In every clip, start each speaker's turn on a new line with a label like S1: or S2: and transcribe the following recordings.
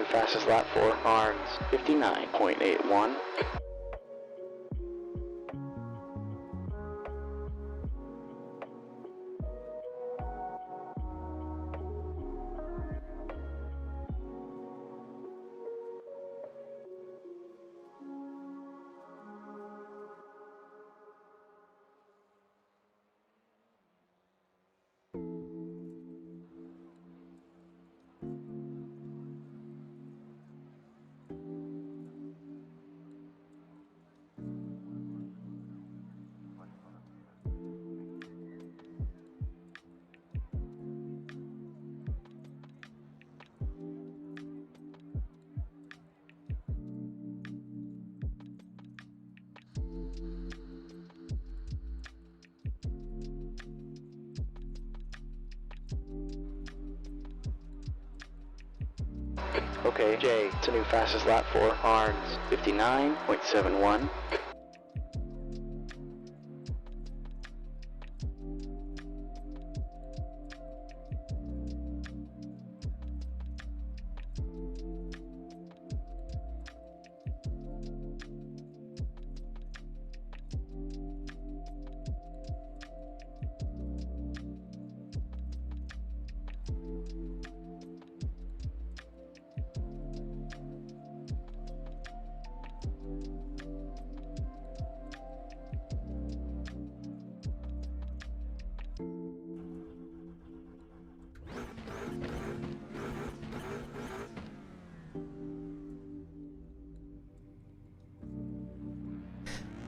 S1: new fastest lap for Arns, 59.81. Okay, Jay, it's a new fastest lap for Arns, 59.71.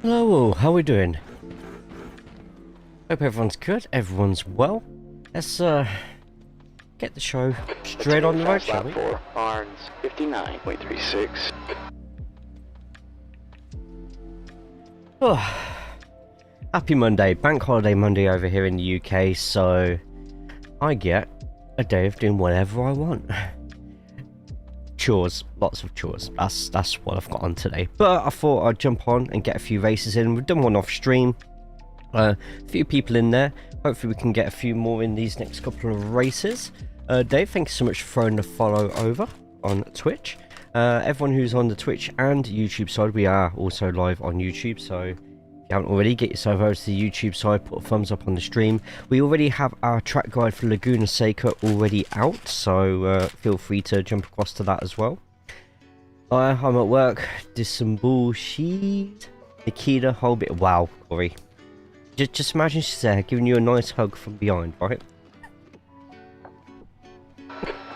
S2: Hello, how are we doing? Hope everyone's good, everyone's well. Let's get the show straight on the road, shall we?
S1: For Arns, 59.36.
S2: Oh, happy Monday, bank holiday Monday over here in the UK, so I get a day of doing whatever I want. Chores, lots of chores. That's what I've got on today. But I thought I'd jump on and get a few races in. We've done one off stream. A few people in there. Hopefully we can get a few more in these next couple of races. Dave, thank you so much for throwing the follow over on Twitch. Everyone who's on the Twitch and YouTube side, we are also live on YouTube, so if you haven't already, get yourself over to the YouTube side, put a thumbs up on the stream. We already have our track guide for Laguna Seca already out, so feel free to jump across to that as well. I'm at work, did some bullshit. Nikita, whole bit. Wow, Corey. Just imagine she's there giving you a nice hug from behind, right?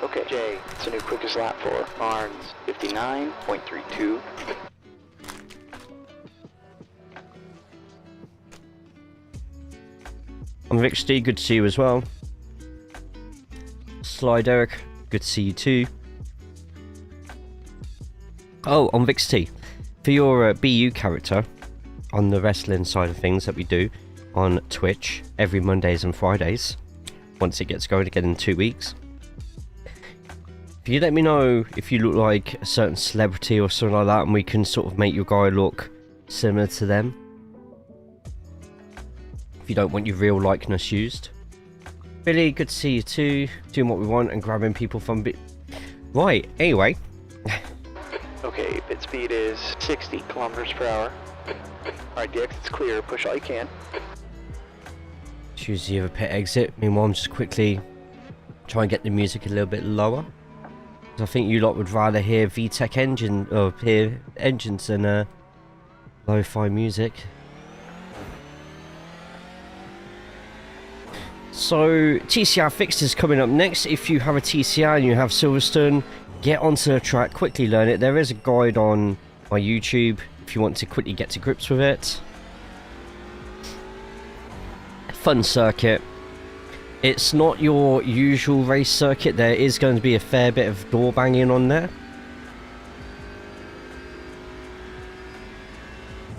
S1: Okay, Jay, it's a new quickest lap for Arns, 59.32.
S2: I'm Vic Steve, good to see you as well. Sly Derek, good to see you too. Oh, on Vix T, for your BU character on the wrestling side of things that we do on Twitch every Mondays and Fridays, once it gets going again in 2 weeks. If you let me know if you look like a certain celebrity or something like that, and we can sort of make your guy look similar to them. If you don't want your real likeness used. Billy, good to see you too. Doing what we want and grabbing people from bit. Right, anyway.
S1: Okay, bit speed is 60 kilometers per hour. Alright, DX, it's clear. Push all you can.
S2: Choose the other pit exit. Meanwhile, I'm just quickly try and get the music a little bit lower. I think you lot would rather hear VTEC engine or hear engines than lo-fi music. So TCR Fixes coming up next. If you have a TCR and you have Silverstone, get onto the track, quickly learn it. There is a guide on my YouTube if you want to quickly get to grips with it. Fun circuit. It's not your usual race circuit. There is going to be a fair bit of door banging on there.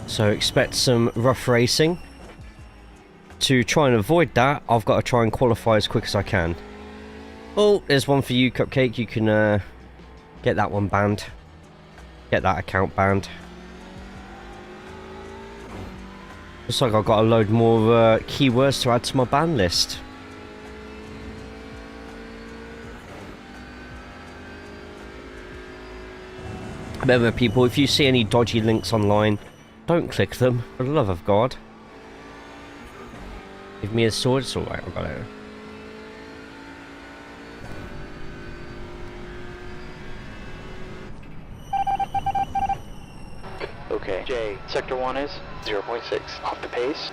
S2: So expect some rough racing. To try and avoid that, I've got to try and qualify as quick as I can. Oh, there's one for you, Cupcake. You can get that one banned. Get that account banned. Looks like I've got a load more keywords to add to my ban list. Remember, people, if you see any dodgy links online, don't click them, for the love of God. Give me a sword, it's alright, I've got it.
S1: Okay, Jay, Sector 1 is 0.6, off the pace.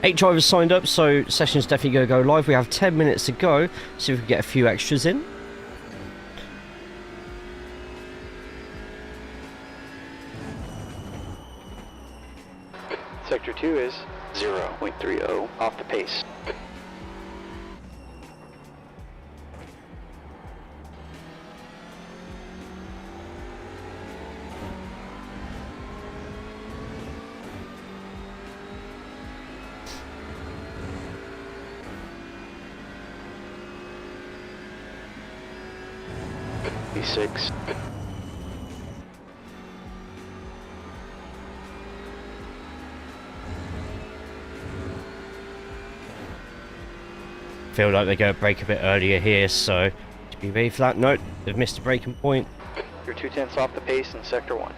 S2: 8 drivers signed up, so session's definitely going to go live. We have 10 minutes to go, see if we can get a few extras in.
S1: Sector 2 is 0.30, off the pace. B6.
S2: Feel like they're going to break a bit earlier here, so to be ready for that. Note, they've missed a braking point.
S1: You're 2/10 off the pace in Sector 1.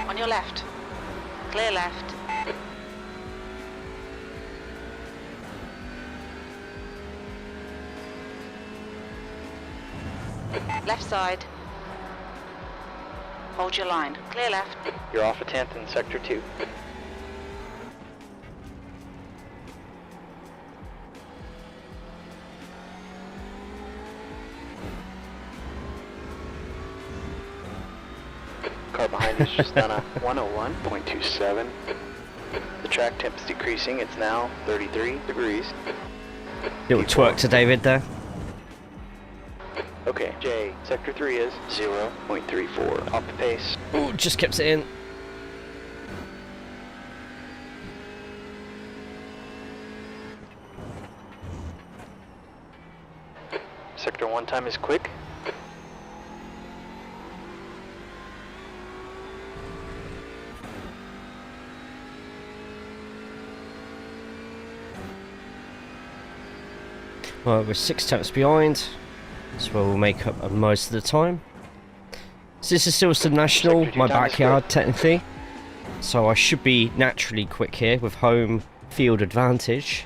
S3: On your left. Clear left. Left side. Hold your line. Clear left.
S1: You're off a 10th in Sector 2. Car behind us just done a 101.27. The track temp is decreasing. It's now 33 degrees.
S2: Little twerk to David there.
S1: Okay, Jay, Sector 3 is 0.34, off the pace.
S2: Ooh, just kept it in.
S1: Sector 1 time is quick.
S2: Well, we're 6 tenths behind. That's where we'll make up most of the time. So this is Silverstone National, my backyard technically. So I should be naturally quick here with home field advantage.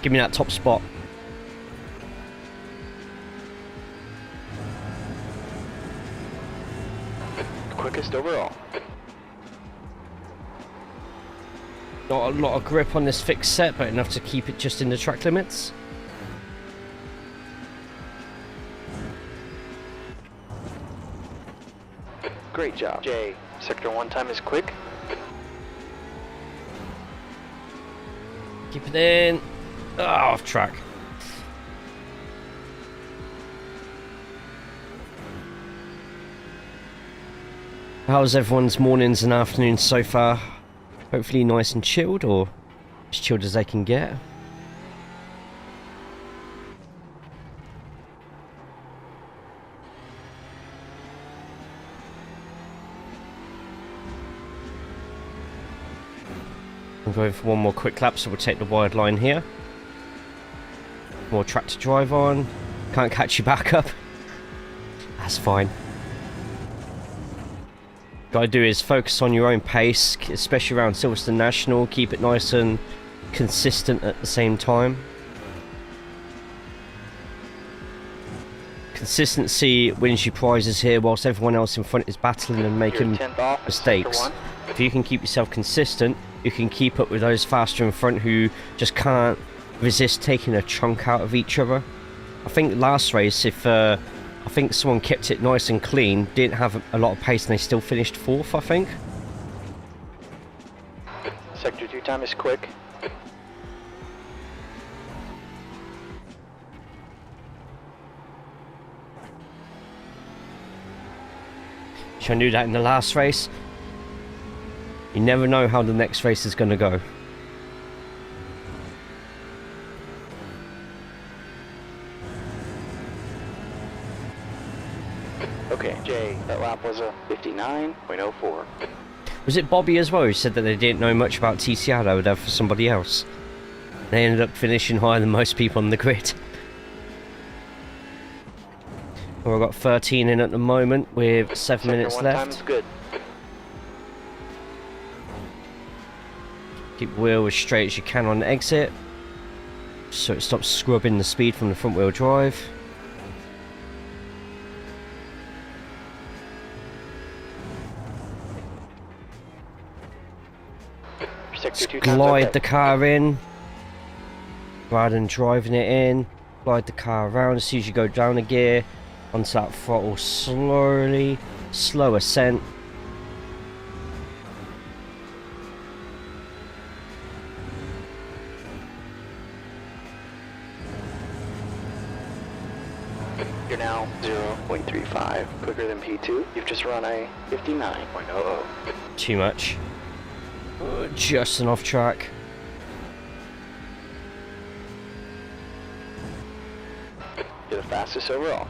S2: Give me that top spot.
S1: Quickest overall.
S2: Not a lot of grip on this fixed set, but enough to keep it just in the track limits.
S1: Great job, Jay. Sector 1 time is quick.
S2: Keep it in. Oh, off track. How's everyone's mornings and afternoons so far? Hopefully nice and chilled, or as chilled as they can get. I'm going for one more quick lap, so we'll take the wide line here. More track to drive on. Can't catch you back up. That's fine. Gotta do is focus on your own pace, especially around Silverstone National. Keep it nice and consistent at the same time. Consistency wins you prizes here, whilst everyone else in front is battling and making mistakes. If you can keep yourself consistent, you can keep up with those faster in front who just can't resist taking a chunk out of each other. I think last race, I think someone kept it nice and clean, didn't have a lot of pace, and they still finished 4th, I think.
S1: Sector 2 time is quick.
S2: Should I do that in the last race? You never know how the next race is going to go.
S1: Okay, Jay, that lap lap was a 59.04.
S2: Was it Bobby as well who said that they didn't know much about TCR though, they're for somebody else? They ended up finishing higher than most people on the grid. Well, we've got 13 in at the moment with 7 minutes left.
S1: Time's good.
S2: Keep the wheel as straight as you can on the exit, so it stops scrubbing the speed from the front wheel drive.
S1: Sector 2 time's
S2: Glide
S1: okay.
S2: the car in, rather than driving it in. Glide the car around as soon as you go down a gear, onto that throttle slowly, slow ascent.
S1: You're now 0.35 quicker than P2. You've just run a 59.00.
S2: Too much. Just an off track.
S1: You're the fastest overall.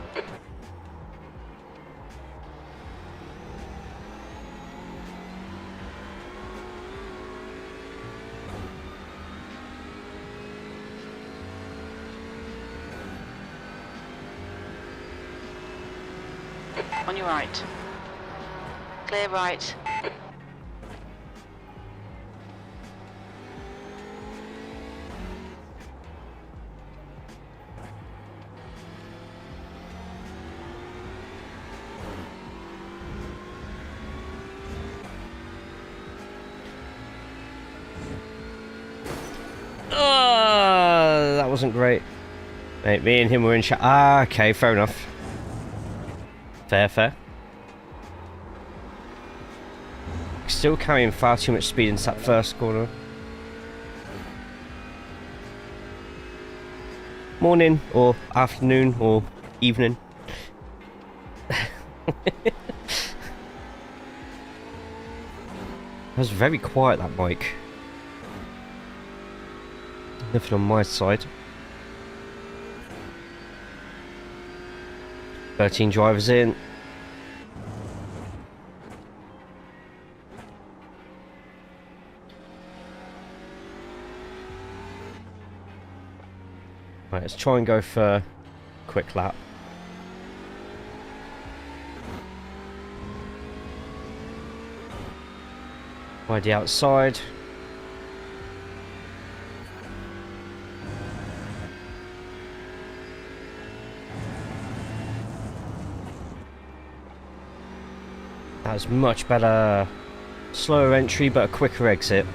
S3: On your right. Clear right.
S2: That wasn't great. Mate, me and him were in chat. Ah, okay, fair enough. Fair. Still carrying far too much speed into that first corner. Morning, or afternoon, or evening. That was very quiet, that bike. Nothing on my side. 13 drivers in. Right, let's try and go for a quick lap. By the outside. That's much better. Slower entry, but a quicker exit.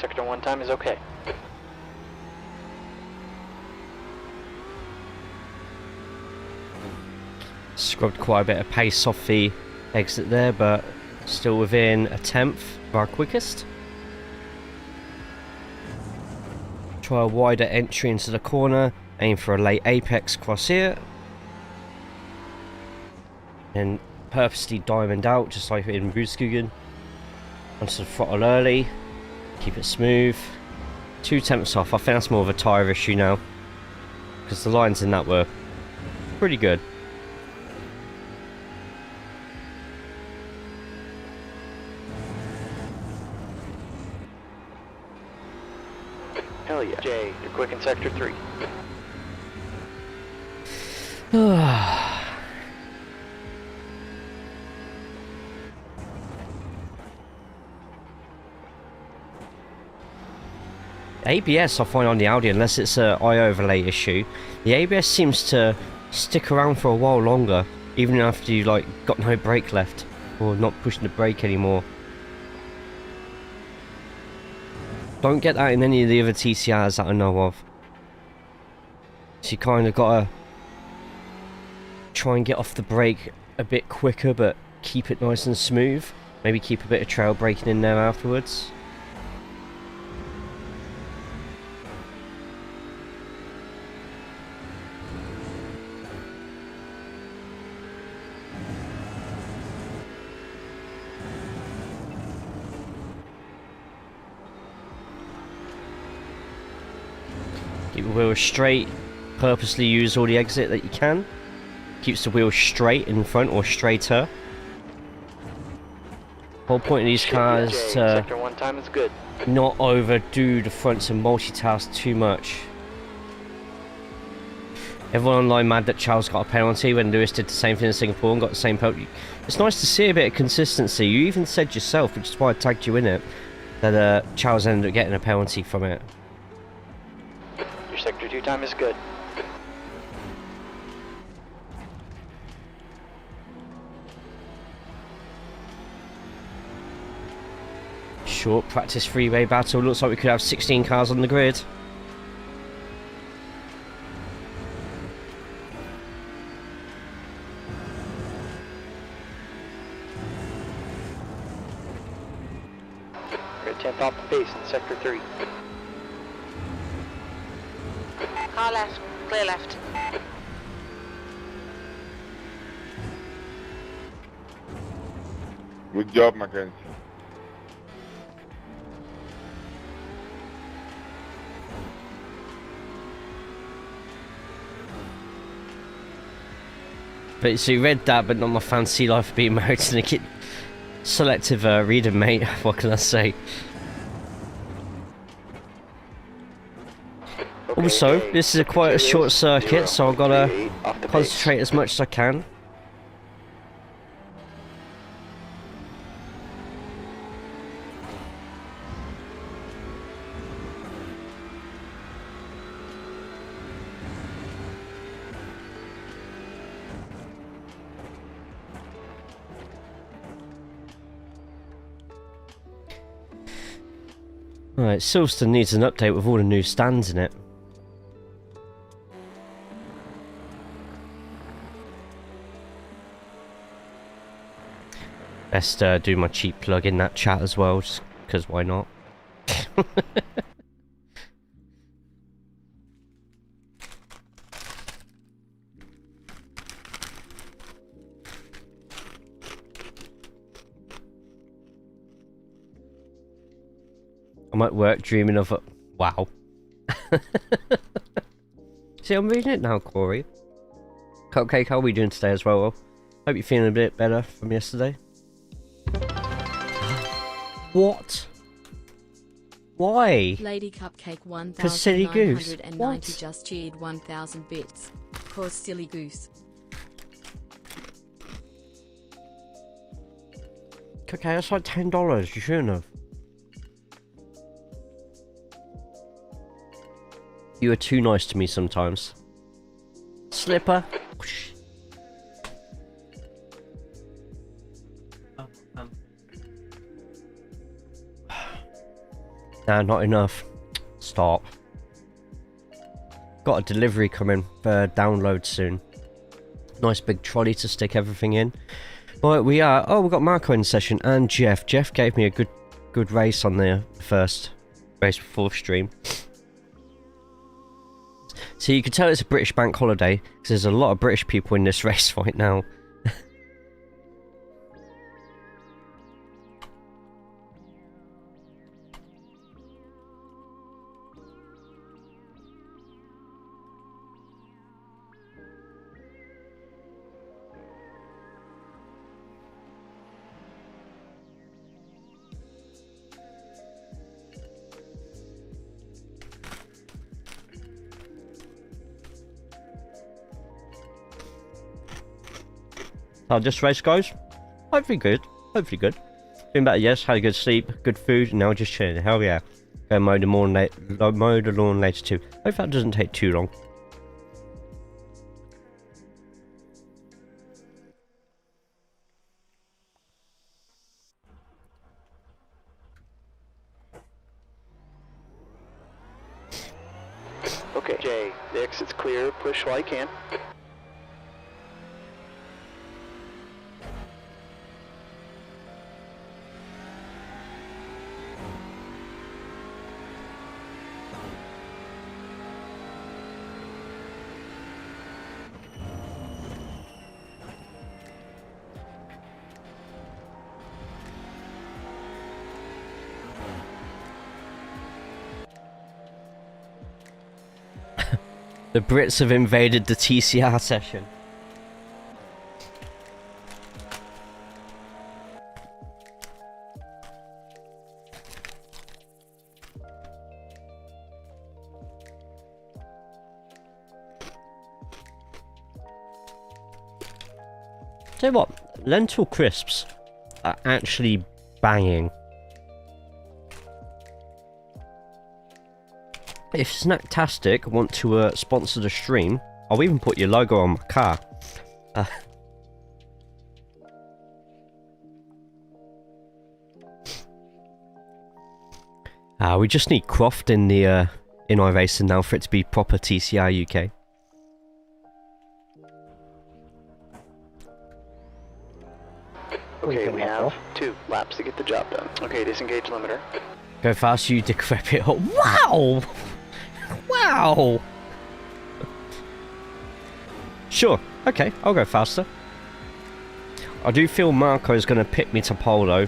S1: Sector 1 time is okay.
S2: Scrubbed quite a bit of pace off the exit there, but still within a tenth of our quickest. Try a wider entry into the corner, aim for a late apex cross here, and purposely diamond out just like in Rudskogen. Onto the throttle early, keep it smooth. 2 tenths off. I think that's more of a tyre issue now, because the lines in that were pretty good.
S1: Hell yeah. Jay, you're quick in Sector 3.
S2: ABS I find on the Audi, unless it's a eye overlay issue, the ABS seems to stick around for a while longer, even after you like got no brake left, or not pushing the brake anymore. Don't get that in any of the other TCRs that I know of. So you kind of gotta try and get off the brake a bit quicker, but keep it nice and smooth. Maybe keep a bit of trail braking in there afterwards. the wheels straight. Purposely use all the exit that you can. Keeps the wheels straight in front or straighter. Whole point of these cars is to
S1: Sector 1 time is good.
S2: not overdo the fronts and multitask too much. Everyone online mad that Charles got a penalty when Lewis did the same thing in Singapore and got the same penalty. It's nice to see a bit of consistency. You even said yourself, which is why I tagged you in it, that Charles ended up getting a penalty from it.
S1: Your sector 2 time is good.
S2: Short practice freeway battle. Looks like we could have 16 cars on the grid.
S1: We're at 10th off the pace in sector 3.
S3: Car left, clear left.
S4: Good job, Mackenzie.
S2: But so you read that, but not my fancy life of being married to Nick. Selective reading, mate. What can I say?
S1: Okay,
S2: Also,
S1: Jay,
S2: this is quite a short circuit, so I've got to
S1: 0.38 off the pace.
S2: concentrate as much as I can. Right, Silverstone needs an update with all the new stands in it. Best do my cheap plug in that chat as well, just because why not? I'm at work dreaming of a... Wow. See, I'm reading it now, Corey. Cupcake, how are we doing today as well? Hope you're feeling a bit better from yesterday. What? Why?
S5: Lady Cupcake
S2: Cause silly goose.
S5: 1990
S2: What?
S5: just cheered 1,000 bits. Cause silly goose.
S2: Okay, that's like $10. You shouldn't have. You are too nice to me sometimes. Slipper. Nah, not enough. Stop. Got a delivery coming for download soon. Nice big trolley to stick everything in. Right, we are. Oh, we've got Marco in session and Jeff. Jeff gave me a good race on the first race before stream. So you can tell it's a British bank holiday because there's a lot of British people in this race right now. How this race goes? Hopefully good. Hopefully good. Been better, yes. Had a good sleep, good food, and now just chilling. Hell yeah. Go mow the lawn later too. Hope that doesn't take too long.
S1: Okay, Jay, the exit's clear. Push while you can.
S2: The Brits have invaded the TCR session. Tell you what, lentil crisps are actually banging. If Snacktastic want to sponsor the stream, I'll even put your logo on my car. We just need Croft in the in iRacing now for it to be proper TCR UK.
S1: Okay, we have 2 laps to get the job done. Okay, disengage limiter.
S2: Go fast, you decrepit. Wow! Wow! Sure, okay, I'll go faster. I do feel Marco's going to pick me to pole though,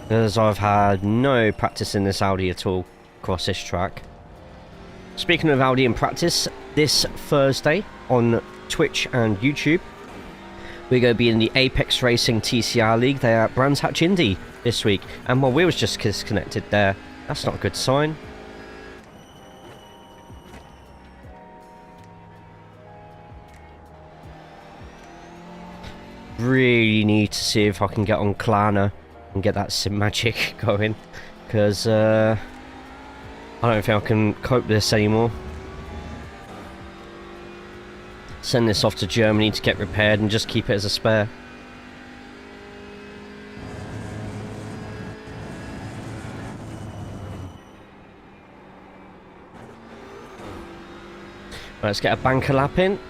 S2: as I've had no practice in this Audi at all across this track. Speaking of Audi in practice, this Thursday on Twitch and YouTube, we're going to be in the Apex Racing TCR League. They are at Brands Hatch Indy this week, and my wheel's just disconnected there. That's not a good sign. Really need to see if I can get on Klarna and get that sim magic going, because I don't think I can cope with this anymore. Send this off to Germany to get repaired and just keep it as a spare. Let's get a banker lap in,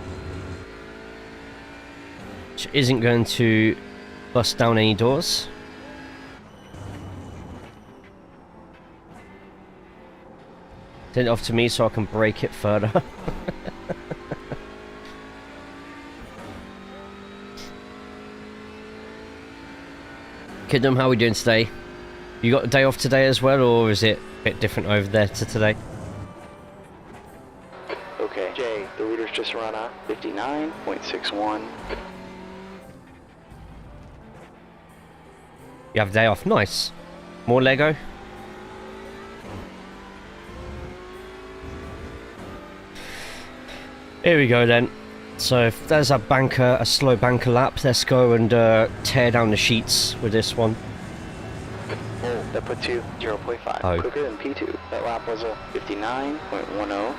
S2: which isn't going to bust down any doors. Send it off to me so I can break it further. Kidum, how are we doing today? You got a day off today as well, or is it a bit different over there to today?
S1: Okay, Jay, the leader's just run a 59.61.
S2: You have a day off, nice. More Lego? Here we go then. So if there's a banker, a slow banker lap, let's go and tear down the sheets with this one.
S1: Oh, that puts you 0.5
S2: Oh.
S1: quicker than P2. That lap was a 59.10.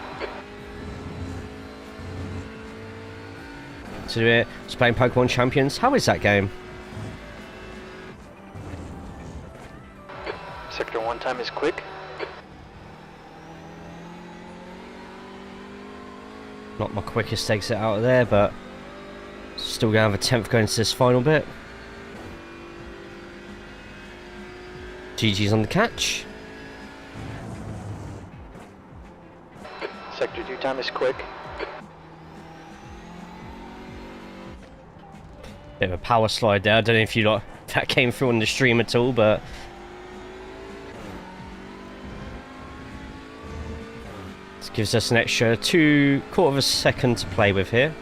S2: So we're playing Pokemon Champions. How is that game?
S1: Sector 1 time is quick.
S2: Not my quickest exit out of there, but still gonna have a 10th going into this final bit. GG's on the catch.
S1: Sector 2 time is quick.
S2: Bit of a power slide there. I don't know if you lot that came through on the stream at all, but this gives us an extra 2/4 of a second to play with here.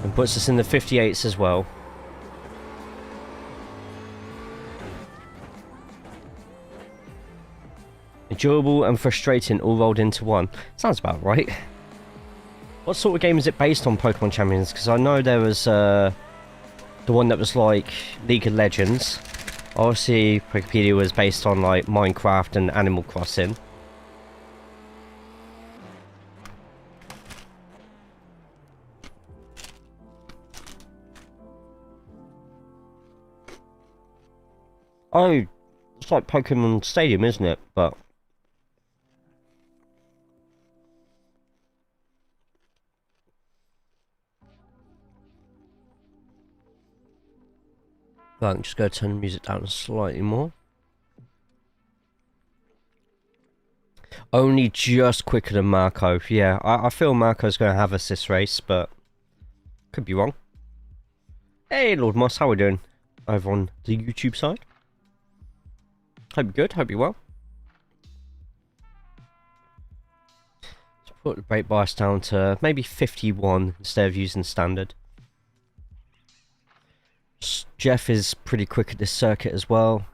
S2: And puts us in the 58s as well. Enjoyable and frustrating all rolled into one. Sounds about right. What sort of game is it based on, Pokemon Champions? Because I know there was the one that was like League of Legends. Obviously, Wikipedia was based on like Minecraft and Animal Crossing. Oh, it's like Pokemon Stadium, isn't it? But right, I'm just going to turn the music down slightly more. Only just quicker than Marco. Yeah, I feel Marco's going to have us this race, but could be wrong. Hey, Lord Moss, how are we doing over on the YouTube side? Hope you're good, hope you're well. Let's put the brake bias down to maybe 51 instead of using standard. Jeff is pretty quick at this circuit as well.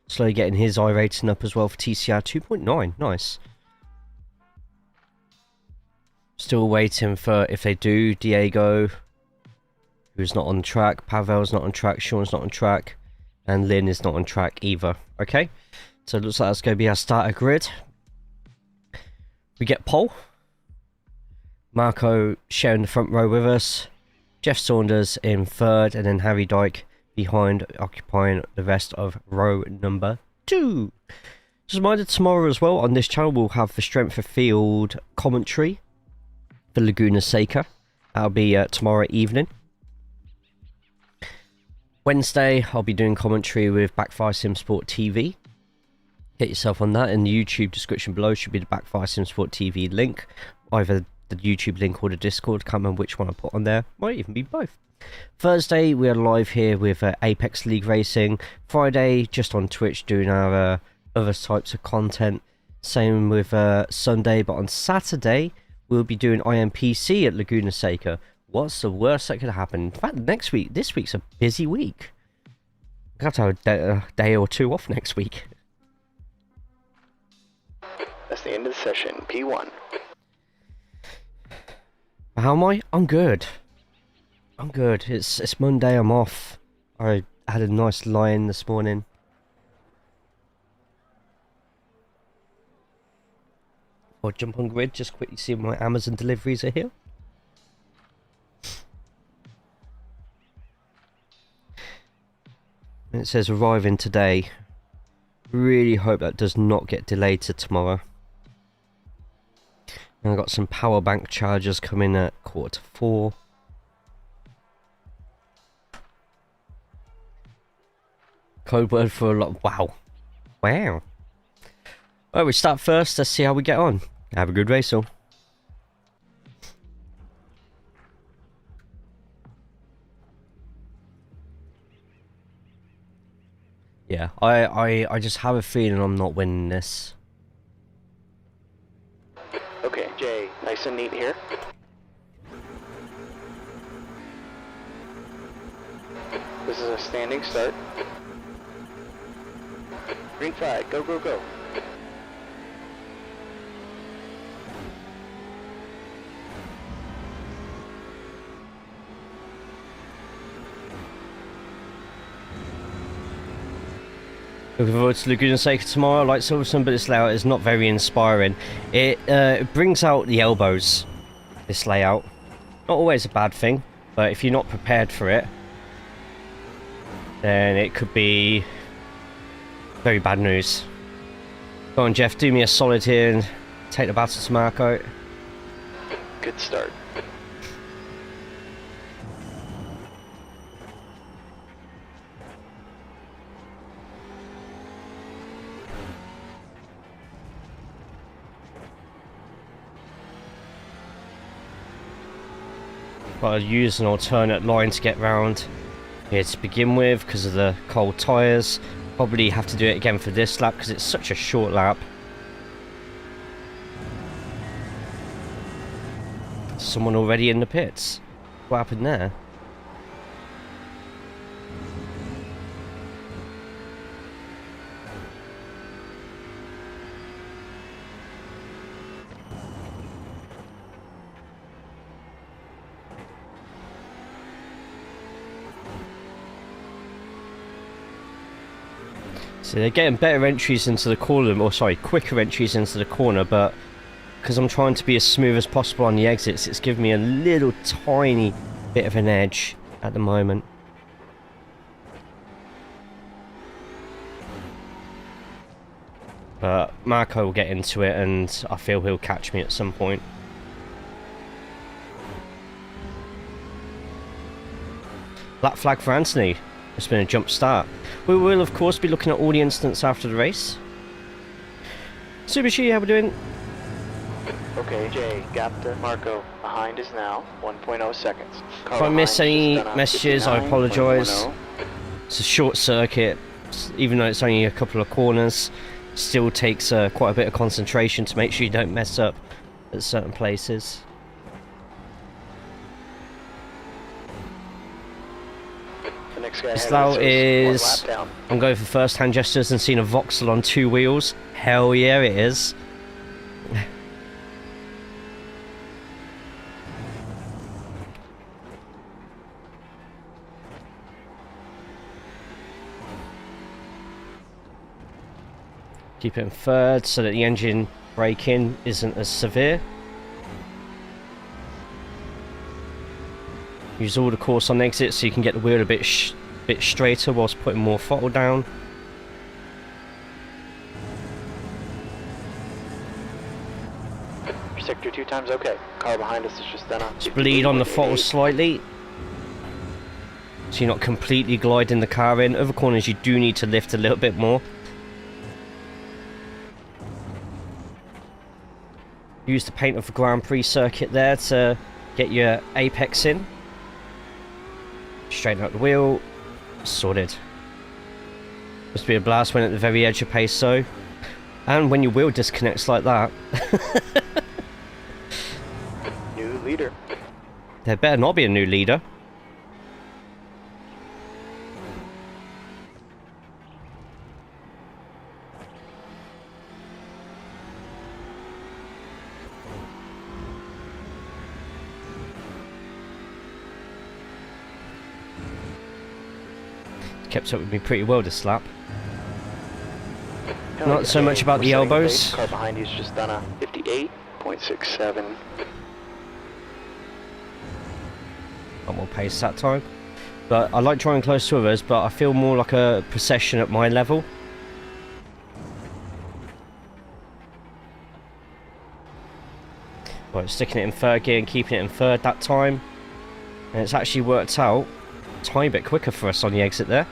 S2: Slowly getting his iRacing up as well for TCR 2.9. Nice. Still waiting for, if they do, Diego, who's not on track. Pavel's not on track. Sean's not on track. And Lynn is not on track either. Okay. So it looks like that's going to be our starter grid. We get pole. Marco sharing the front row with us. Jeff Saunders in third. And then Harry Dyke behind, occupying the rest of row number 2. Just a reminder, tomorrow as well on this channel we'll have the strength of field commentary for Laguna Seca. That'll be tomorrow evening. Wednesday I'll be doing commentary with Backfire Simsport TV. Get yourself on that. In the YouTube description below should be the Backfire Simsport TV link. Either the YouTube link or the Discord. Can't remember which one I put on there. Might even be both. Thursday we are live here with Apex League Racing. Friday just on Twitch doing our other types of content. Same with Sunday, but on Saturday we'll be doing IMPC at Laguna Seca. What's the worst that could happen? In fact, this week's a busy week. I'll have to have a day or two off next week.
S1: That's the end of the session. P1.
S2: How am I? I'm good. I'm good. It's Monday. I'm off. I had a nice lie-in this morning. I'll jump on grid. Just quickly see if my Amazon deliveries are here. And it says arriving today. Really hope that does not get delayed to tomorrow. And I've got some power bank chargers coming at 3:45. Code word for a lot. Wow. Wow. Well, we start first. Let's see how we get on. Have a good race all. Yeah, I just have a feeling I'm not winning this.
S1: Okay, Jay, nice and neat here. This is a standing start. Green flag, go, go, go.
S2: Looking forward to Laguna Seca tomorrow. I like Silverstone, but this layout is not very inspiring. It brings out the elbows, this layout. Not always a bad thing, but if you're not prepared for it, then it could be very bad news. Go on, Jeff, do me a solid here and take the battle to Marco.
S1: Good start.
S2: But I'll use an alternate line to get round here to begin with because of the cold tyres. Probably have to do it again for this lap because it's such a short lap. Someone already in the pits. What happened there? So they're getting better entries into the corner, or sorry, quicker entries into the corner, but because I'm trying to be as smooth as possible on the exits, it's giving me a little tiny bit of an edge at the moment. But Marco will get into it and I feel he'll catch me at some point. Black flag for Anthony. It's been a jump start. We will of course be looking at all the incidents after the race. Super Shi, how we doing?
S1: Okay, Jay, gap to Marco. Behind is now 1.0 seconds.
S2: If I miss any messages, I apologise. It's a short circuit. even though it's only a couple of corners, still takes quite a bit of concentration to make sure you don't mess up at certain places.
S1: The next guy
S2: This
S1: ahead of
S2: now
S1: us is
S2: is...
S1: one lap down.
S2: I'm going for first-hand gestures and seeing a Vauxhall on 2 wheels. Hell yeah, it is. Keep it in third so that the engine braking isn't as severe. Use all the course on exit so you can get the wheel a bit straighter whilst putting more throttle down.
S1: Sector 2 times okay. Car behind us is just done a
S2: Just bleed on the throttle slightly, so you're not completely gliding the car in. Other corners you do need to lift a little bit more. Use the paint of the Grand Prix circuit there to get your apex in. Straighten out the wheel. Sorted. Must be a blast when at the very edge of pace so. And when your wheel disconnects like that.
S1: New leader.
S2: There better not be a new leader. Kept up with me pretty well this lap. Not so much about the elbows.
S1: Car behind you's just done a 58.67.
S2: Got more pace that time. But I like drawing close to others, but I feel more like a procession at my level. Right, sticking it in third gear and keeping it in third that time. And it's actually worked out a tiny bit quicker for us on the exit there.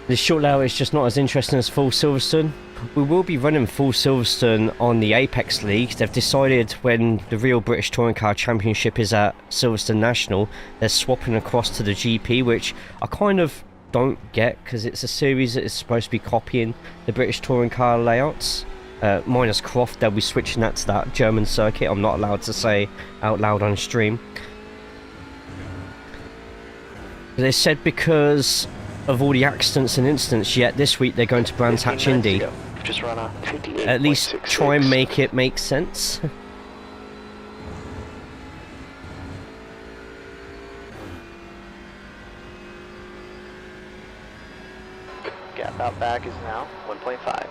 S2: This short layout is just not as interesting as full Silverstone. We will be running full Silverstone on the Apex League. They've decided when the real British Touring Car Championship is at Silverstone National, they're swapping across to the GP, which I kind of don't get because it's a series that is supposed to be copying the British Touring Car layouts. Minus Croft, they'll be switching that to that German circuit. I'm not allowed to say out loud on stream. They said because of all the accidents and incidents, yet this week they're going to Brands Hatch Indy.
S1: Just run a 58.
S2: At least try and make it make sense.
S1: Gap out back is now 1.5.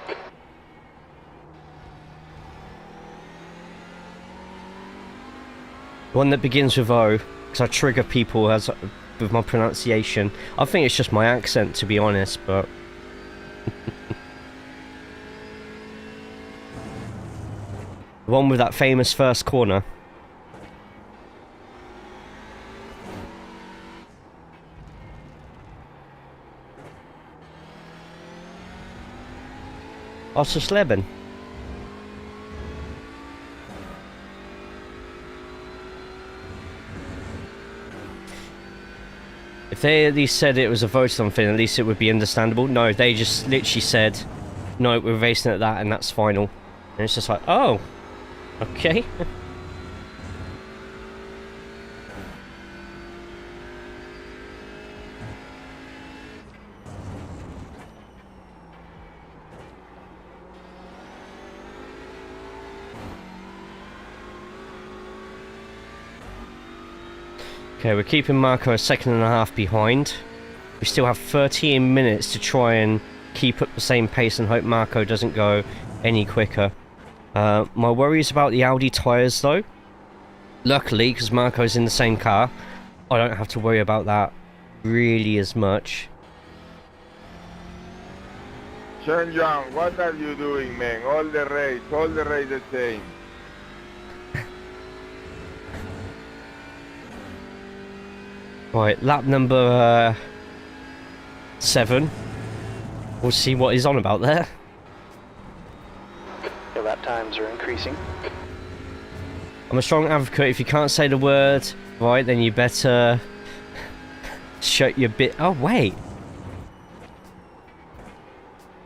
S2: One that begins with O, because I trigger people as with my pronunciation. I think it's just my accent, to be honest, but the one with that famous first corner. Ossersleben. If they at least said it was a voted on thing, at least it would be understandable. No, they just literally said, no, we're racing at that and that's final. And it's just like, oh, okay. Okay, we're keeping Marco a second and a half behind. We still have 13 minutes to try and keep up the same pace and hope Marco doesn't go any quicker. My worry is about the Audi tyres though. Luckily, because Marco's in the same car, I don't have to worry about that really as much.
S4: Sean Young, what are you doing, man? All the race the same.
S2: Right, lap number 7. We'll see what he's on about there.
S1: Your lap times are increasing.
S2: I'm a strong advocate. If you can't say the word right, then you better shut your bit. Oh, wait.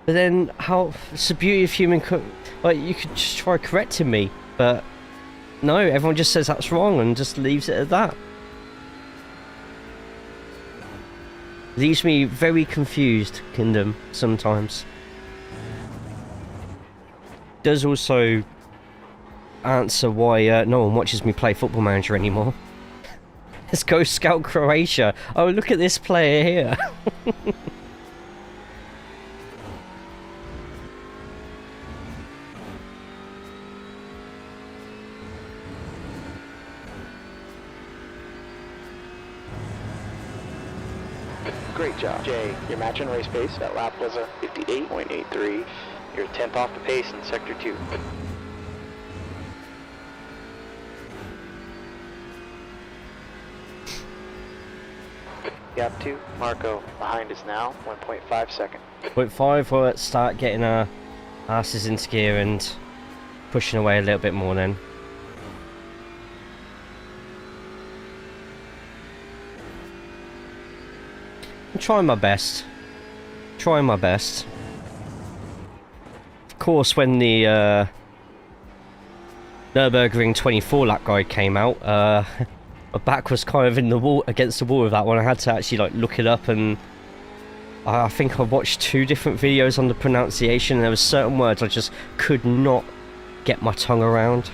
S2: But then, how? It's the beauty of human. Like, you could just try correcting me, but no, everyone just says that's wrong and just leaves it at that. Leaves me very confused, Kingdom, sometimes. Does also answer why no one watches me play Football Manager anymore. Let's go scout Croatia. Oh, look at this player here.
S1: Great job, Jay. Your match and race pace, that lap was a 58.83. You're 10th off the pace in Sector 2. Gap 2, Marco, behind us now, 1.5 second.
S2: 0.5, well, let's start getting our asses into gear and pushing away a little bit more then. I'm trying my best. Trying my best. Of course, when the Nürburgring 24 lap guide came out, my back was kind of in the wall, against the wall with that one. I had to actually like look it up, and I think I watched 2 different videos on the pronunciation, and there were certain words I just could not get my tongue around.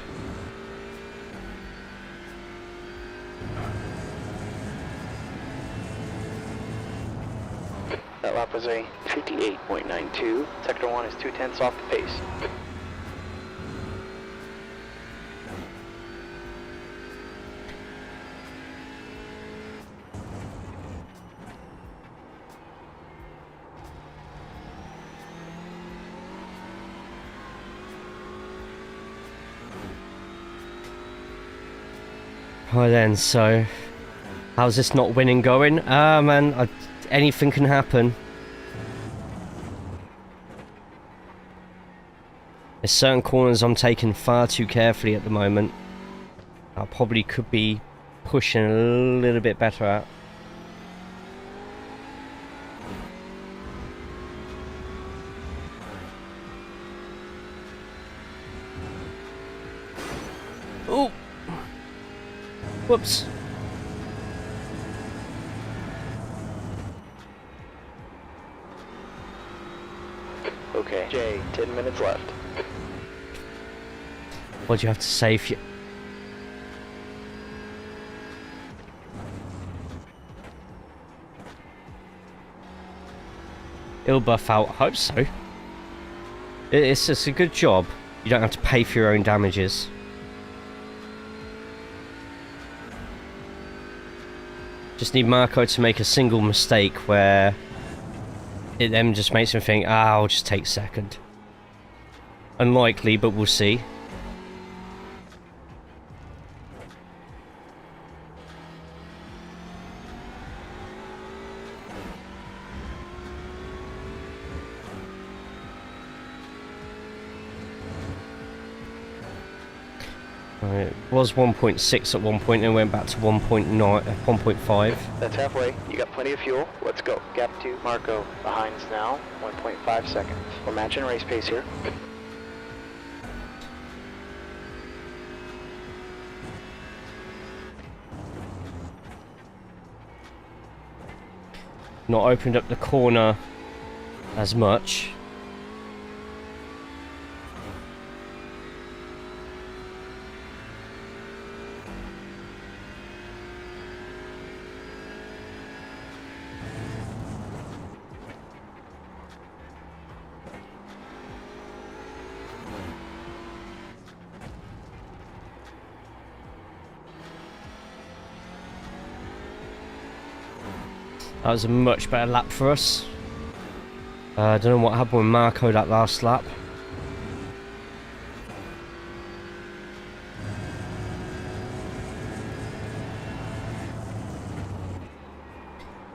S1: That lap was a 58.92. Sector 1 is 2/10 off the pace.
S2: Right then, so how's this not winning going? Man, anything can happen. There's certain corners I'm taking far too carefully at the moment. I probably could be pushing a little bit better at. Oh! Whoops.
S1: Okay, Jay, 10 minutes left.
S2: What do you have to say if you... It'll buff out. I hope so. It's a good job. You don't have to pay for your own damages. Just need Marco to make a single mistake where it then just makes him think, I'll just take second. Unlikely, but we'll see. It was 1.6 at one point and went back to 1.5.
S1: That's halfway. You got plenty of fuel. Let's go. Gap 2, Marco. Behind us now, 1.5 seconds. We're matching race pace here.
S2: Not opened up the corner as much. That was a much better lap for us. I don't know what happened with Marco that last lap.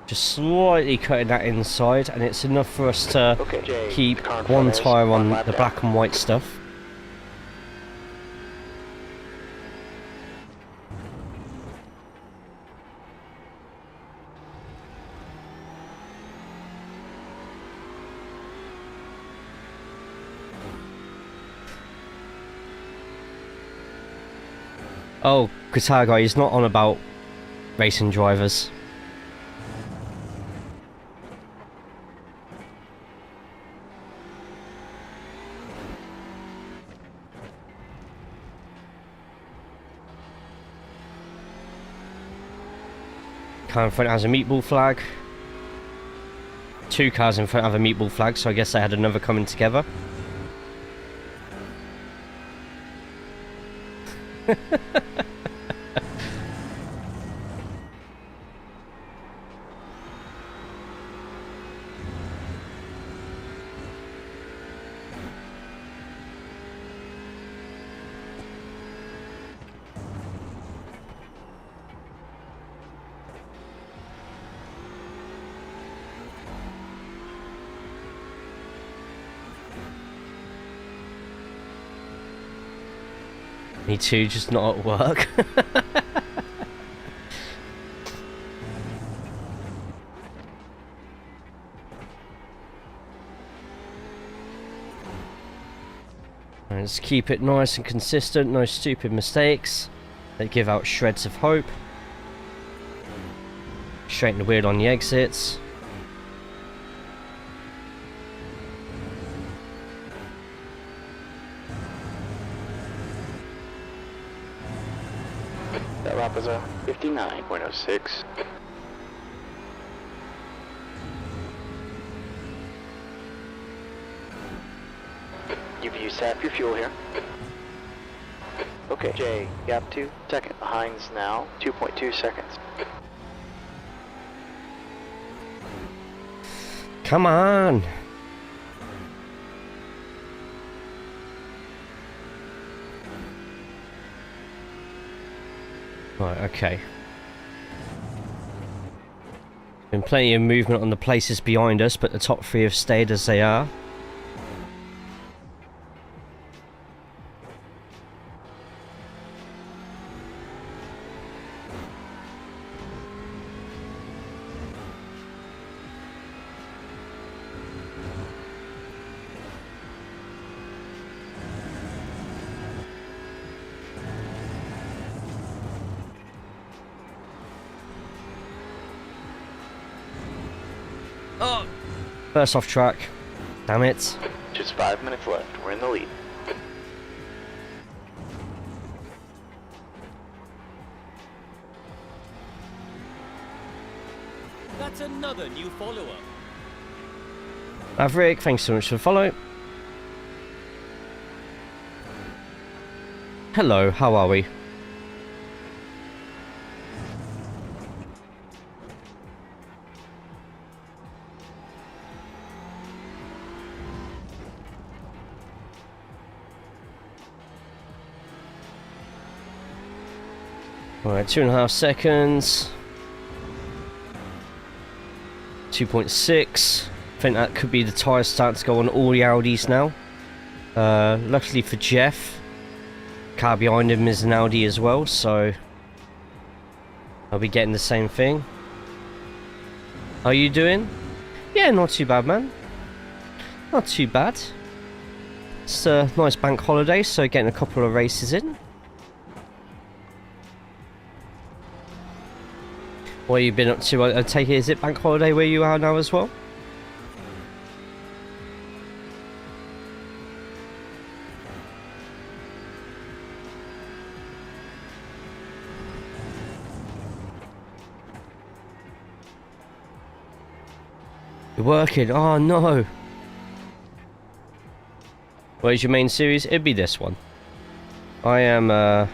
S2: Just slightly cutting that inside, and it's enough for us to keep one tyre on the black and white stuff. Oh, Katago, he's not on about racing drivers. Car in front has a meatball flag. 2 cars in front have a meatball flag, so I guess they had another coming together. Me too, just not at work. Let's keep it nice and consistent, no stupid mistakes that give out shreds of hope. Straighten the wheel on the exits.
S1: That lap is a 59.06. You've used half your fuel here. Okay, Jay, gap 2 second. Heinz now 2.2 seconds.
S2: Come on! Right, okay. Been plenty of movement on the places behind us, but the top 3 have stayed as they are. Oh! First off track. Damn it.
S1: Just 5 minutes left. We're in the lead.
S6: That's another new follower.
S2: Maverick, thanks so much for the follow. Hello, how are we? Alright, 2.5 seconds. 2.6. I think that could be the tyres starting to go on all the Audis now. Luckily for Jeff, car behind him is an Audi as well, so I'll be getting the same thing. How are you doing? Yeah, not too bad, man. Not too bad. It's a nice bank holiday, so getting a couple of races in. What have you been up to? I take it, is it bank holiday where you are now as well? You're working? Oh no! What is your main series? It'd be this one. I am a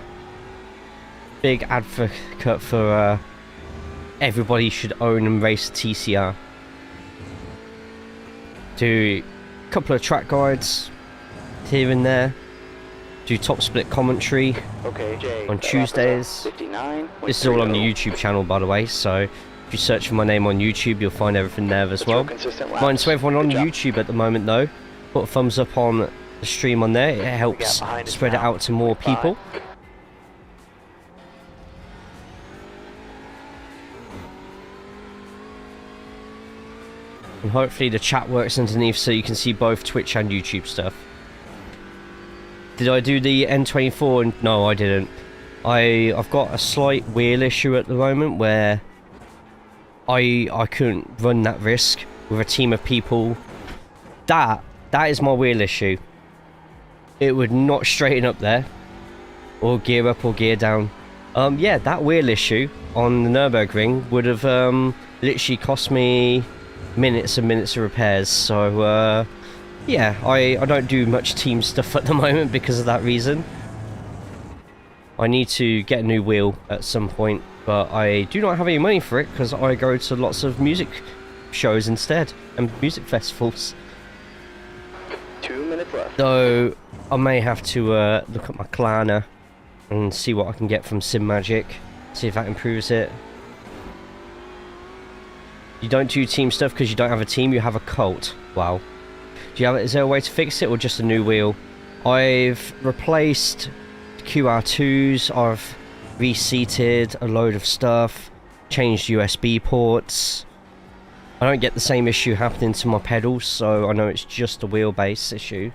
S2: big advocate for everybody should own and race TCR. Do a couple of track guides here and there. Do top split commentary on Tuesdays. This is all on the YouTube channel, by the way, so if you search for my name on YouTube, you'll find everything there as well. Mind to everyone on YouTube at the moment though, put a thumbs up on the stream on there. It helps spread it out to more people. And hopefully the chat works underneath so you can see both Twitch and YouTube stuff. Did I do the N24? No, I didn't. I've got a slight wheel issue at the moment where I couldn't run that risk with a team of people. That is my wheel issue. It would not straighten up there, or gear up or gear down. Yeah, that wheel issue on the Nürburgring would have literally cost me minutes and minutes of repairs. So yeah, I don't do much team stuff at the moment because of that reason. I need to get a new wheel at some point, but I do not have any money for it because I go to lots of music shows instead and music festivals.
S1: 2 minutes left.
S2: So I may have to look at my Klarna and see what I can get from SimMagic, see if that improves it. You don't do team stuff because you don't have a team, you have a cult. Wow. Is there a way to fix it or just a new wheel? I've replaced QR2s, I've reseated a load of stuff, changed USB ports. I don't get the same issue happening to my pedals, so I know it's just a wheelbase issue.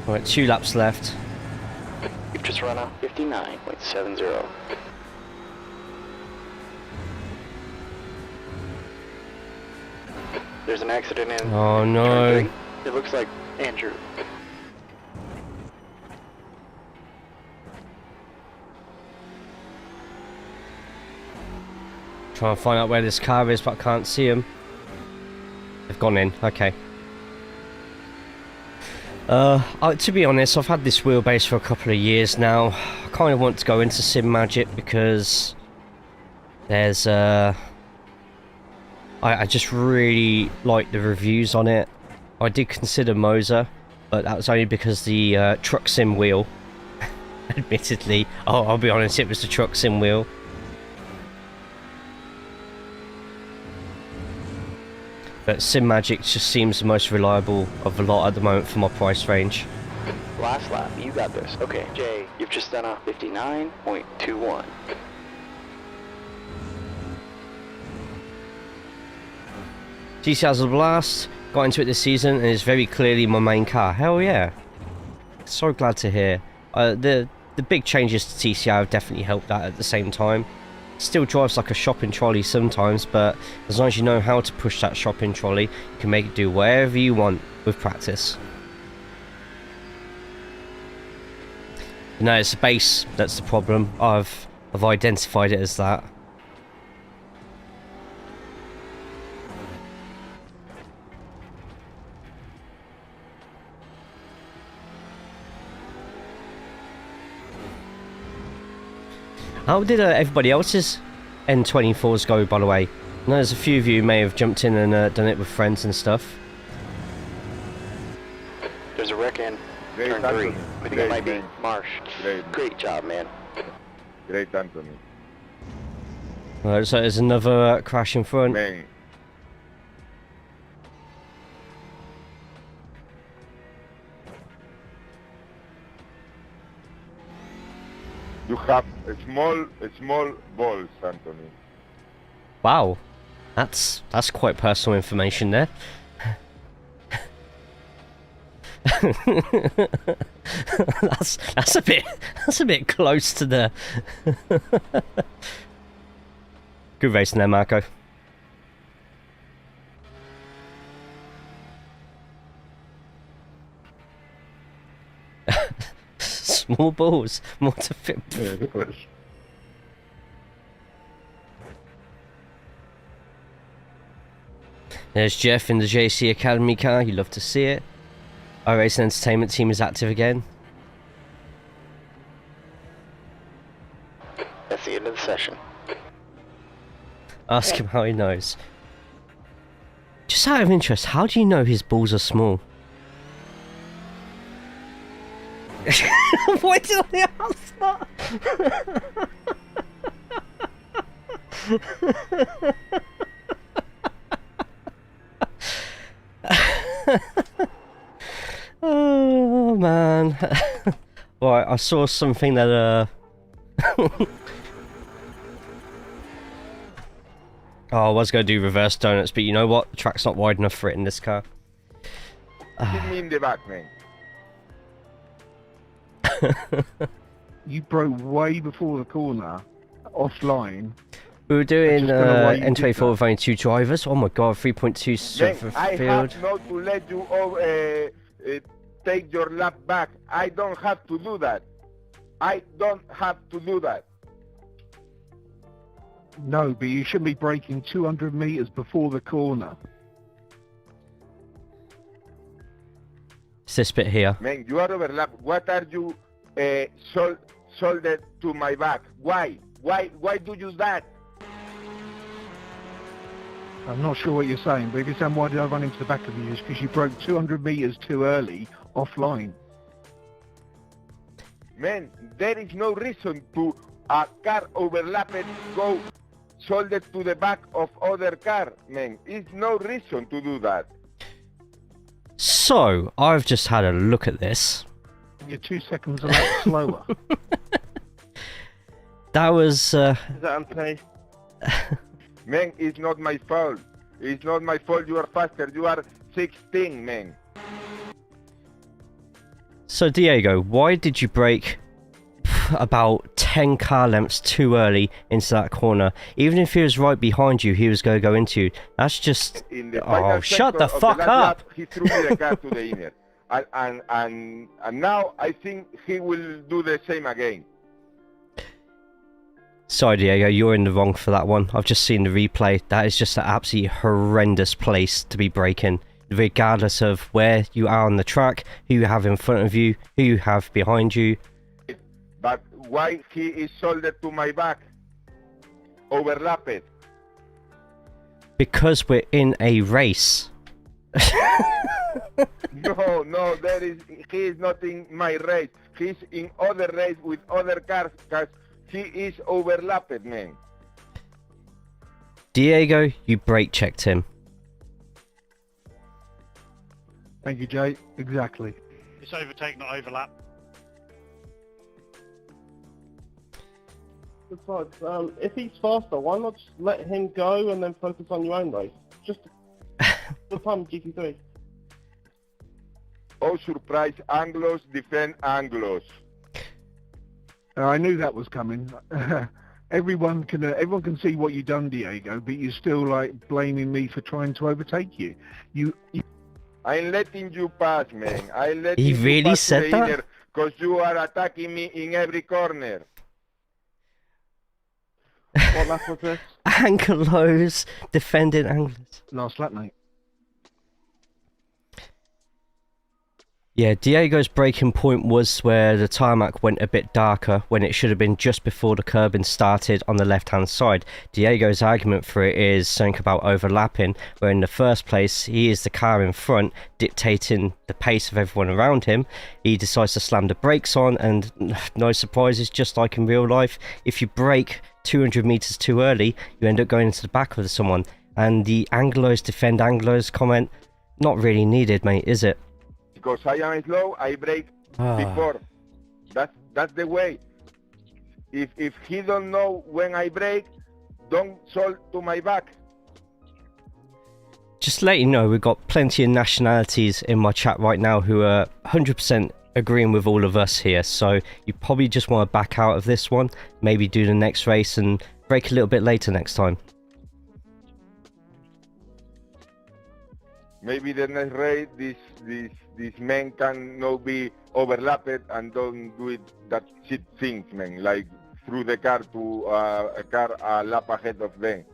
S2: Alright, 2 laps left.
S1: You've just run a 59.70. There's an accident in
S2: Oh no.
S1: turn 3. It looks like Andrew.
S2: Trying to find out where this car is, but I can't see him. They've gone in, okay. To be honest, I've had this wheelbase for a couple of years now. I kind of want to go into SimMagic because there's I just really like the reviews on it. I did consider Moser, but that was only because the truck sim wheel. Admittedly, I'll be honest, it was the truck sim wheel. But SimMagic just seems the most reliable of the lot at the moment for my price range.
S1: Last lap, you got this. Okay, Jay, you've just done a 59.21.
S2: TCR's a blast. Got into it this season and is very clearly my main car. Hell yeah. So glad to hear. The big changes to TCR have definitely helped that at the same time. Still drives like a shopping trolley sometimes, but as long as you know how to push that shopping trolley, you can make it do whatever you want with practice. No, it's the base that's the problem. I've identified it as that. How did everybody else's N24s go, by the way? I know there's a few of you who may have jumped in and done it with friends and stuff.
S1: There's a wreck in
S4: Great,
S1: turn 3.
S4: Anthony.
S1: I think
S4: Great,
S1: it might be
S4: man.
S1: Marsh.
S4: Great.
S1: job, man.
S4: Great, Anthony.
S2: So there's another crash in front.
S4: Man. You have a small balls, Anthony.
S2: Wow, that's quite personal information there. that's a bit close to the. Good racing there, Marco. Small balls, more to fit. There's Jeff in the JC Academy car. You love to see it. iRacing Entertainment team is active again.
S1: That's the end of the session.
S2: Ask him how he knows. Just out of interest, how do you know his balls are small? Why did I ask that? Oh man. Right, I saw something that Oh, I was going to do reverse donuts, but you know what? The track's not wide enough for it in this car.
S4: Hit me in the back, man.
S7: You broke way before the corner, offline.
S2: We were doing N24
S7: that.
S2: with only 2 drivers. Oh my god, 3.2 surface
S4: I
S2: field.
S4: have not to let you take your lap back. I don't have to do that. I don't have to do that.
S7: No, but you should be braking 200 meters before the corner.
S2: It's this bit here.
S4: Man, you are overlapped. What are you soldered to my back? Why? Why do you do that?
S7: I'm not sure what you're saying, but if you're saying why did I run into the back of you, it's because you broke 200 meters too early offline.
S4: Man, there is no reason to a car overlapped go soldered to the back of other car, man. It's no reason to do that.
S2: So, I've just had a look at this.
S7: You're 2 seconds a lot slower.
S2: That was...
S4: Is that unpaid? Man, it's not my fault. It's not my fault you are faster. You are 16, man.
S2: So, Diego, why did you brake about 10 car lengths too early into that corner? Even if he was right behind you, he was going to go into you. That's just...
S4: In the
S2: Oh,
S4: final
S2: shut the
S4: sector of
S2: fuck
S4: last
S2: up!
S4: lap, he threw me the car to the inner. And now I think he will do the same again.
S2: Sorry, Diego, you're in the wrong for that one. I've just seen the replay. That is just an absolutely horrendous place to be braking, regardless of where you are on the track, who you have in front of you, who you have behind you.
S4: But why he is soldered to my back? Overlapped.
S2: Because we're in a race.
S4: No, he is not in my race. He's in other race with other cars because he is overlapped, man.
S2: Diego, you brake checked him.
S7: Thank you, Jay. Exactly.
S8: It's overtake, not overlap.
S9: Besides, if he's faster, why not just let him go and then focus on your own race? Just the time GP3.
S4: Oh, surprise, Anglos defend Anglos.
S7: I knew that was coming. Everyone can see what you've done, Diego, but you're still like blaming me for trying to overtake you.
S4: I'm letting you pass, man.
S2: He really said that?
S4: Because you are attacking me in every corner.
S9: What lap was this?
S2: Anglos defending Anglos.
S7: Last lap, mate.
S2: Yeah, Diego's braking point was where the tarmac went a bit darker when it should have been just before the curbing started on the left-hand side. Diego's argument for it is something about overlapping, where in the first place he is the car in front dictating the pace of everyone around him. He decides to slam the brakes on, and no surprises, just like in real life, if you brake 200 meters too early, you end up going into the back of someone. And the Anglos defend Anglos comment, not really needed, mate, is it?
S4: Because I am slow, I brake before. That's the way. If he don't know when I brake, don't sold to my back.
S2: Just to let you know, we've got plenty of nationalities in my chat right now who are 100% agreeing with all of us here. So you probably just want to back out of this one, maybe do the next race and brake a little bit later next time.
S4: Maybe the next race, this man can not be overlapped and don't do it that shit things, man, like through the car to a car a lap ahead of them.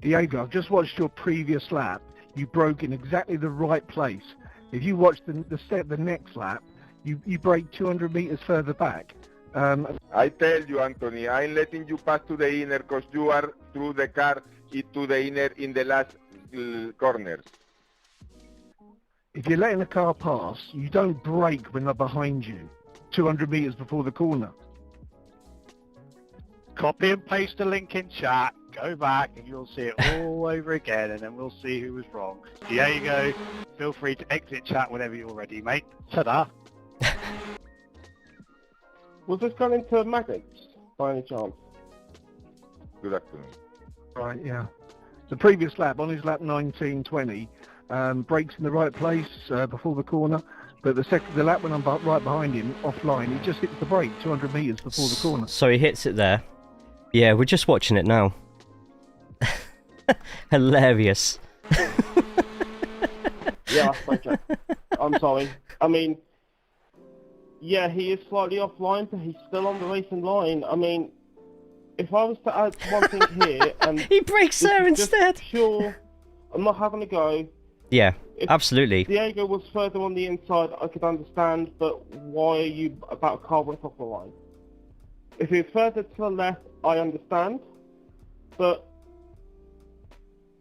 S7: Diego, I've just watched your previous lap. You broke in exactly the right place. If you watch the next lap, you brake 200 meters further back.
S4: I tell you, Anthony, I'm letting you pass to the inner because you are through the car into the inner in the last corner.
S7: If you're letting the car pass, you don't brake when they're behind you, 200 meters before the corner.
S8: Copy and paste the link in chat, go back and you'll see it all over again, and then we'll see who was wrong. Diego, feel free to exit chat whenever you're ready, mate. Ta-da.
S9: Was this going into magnets by any chance?
S4: Good afternoon.
S7: Right, yeah. The previous lap, on his lap 1920, brakes in the right place before the corner, but the lap when I'm right behind him, offline, he just hits the brake 200 metres before the corner.
S2: So he hits it there. Yeah, we're just watching it now. Hilarious.
S9: Yeah, that's my joke. I'm sorry. I mean, yeah, he is slightly offline, but he's still on the racing line. I mean, if I was to add one thing here, and
S2: he brakes
S9: this
S2: there
S9: is just
S2: instead.
S9: Pure, I'm not having a go.
S2: Yeah,
S9: If
S2: absolutely.
S9: Diego was further on the inside, I could understand, but why are you about a car width off the line? If he was further to the left, I understand, but...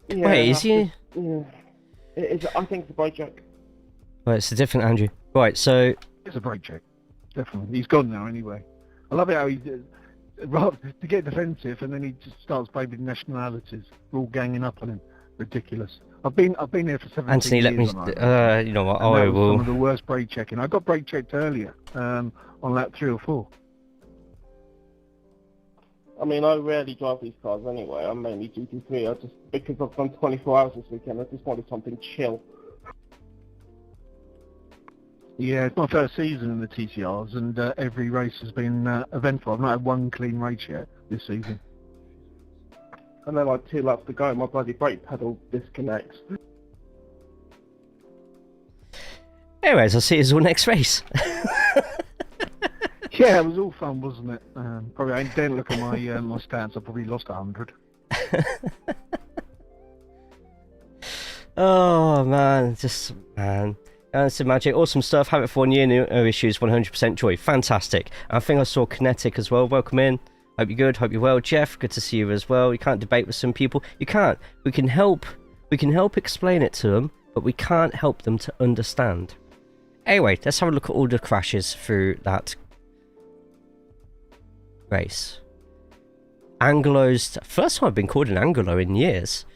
S9: Yeah,
S2: Wait, is he?
S9: Yeah. I think it's a brake check.
S2: Right, it's a different Andrew. Right, so...
S7: It's a brake check. Definitely. He's gone now anyway. I love it how he... rather to get defensive, and then he just starts blaming nationalities. We're all ganging up on him. Ridiculous. I've been here for 17
S2: Anthony,
S7: years.
S2: let me... you know what, I will...
S7: Some of the worst brake checking. I got brake checked earlier, on lap 3 or 4.
S9: I mean, I rarely drive these cars anyway. I'm mainly GT3. Because I've done 24 hours this weekend, I just wanted something chill.
S7: Yeah, it's my first season in the TCRs, and every race has been eventful. I've not had one clean race yet this season.
S9: And then like 2 laps to go, my bloody brake pedal disconnects.
S2: Anyways, I'll see you all next race.
S7: Yeah, it was all fun, wasn't it? Probably, I didn't look at my my stats. I probably lost 100.
S2: Oh man, man. It's magic, awesome stuff. Have it for 1 year, no issues, 100% joy. Fantastic. I think I saw Kinetic as well. Welcome in. Hope you're good. Hope you're well. Jeff, good to see you as well. You can't debate with some people. You can't. We can help explain it to them, but we can't help them to understand. Anyway, let's have a look at all the crashes through that race. Anglo's first time I've been called an Anglo in years.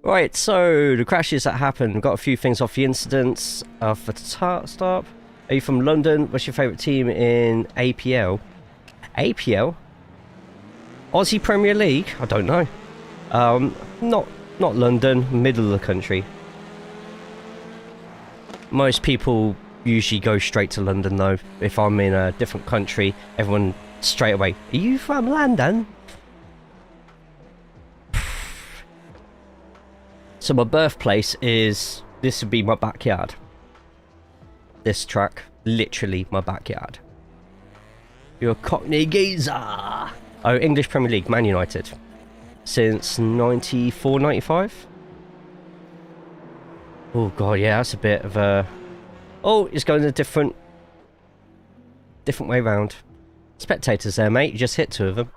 S2: Right, so the crashes that happened. We've got a few things off the incidents. For the start, are you from London? What's your favourite team in APL? APL? Aussie Premier League? I don't know. Not London, middle of the country. Most people usually go straight to London though. If I'm in a different country, everyone straight away, are you from London? So my birthplace is, this would be my backyard. This track, literally my backyard. You're a Cockney geezer. Oh, English Premier League, Man United. Since 94, 95? Oh god, yeah, that's a bit of a... Oh, it's going a different way round. Spectators there, mate. You just hit 2 of them.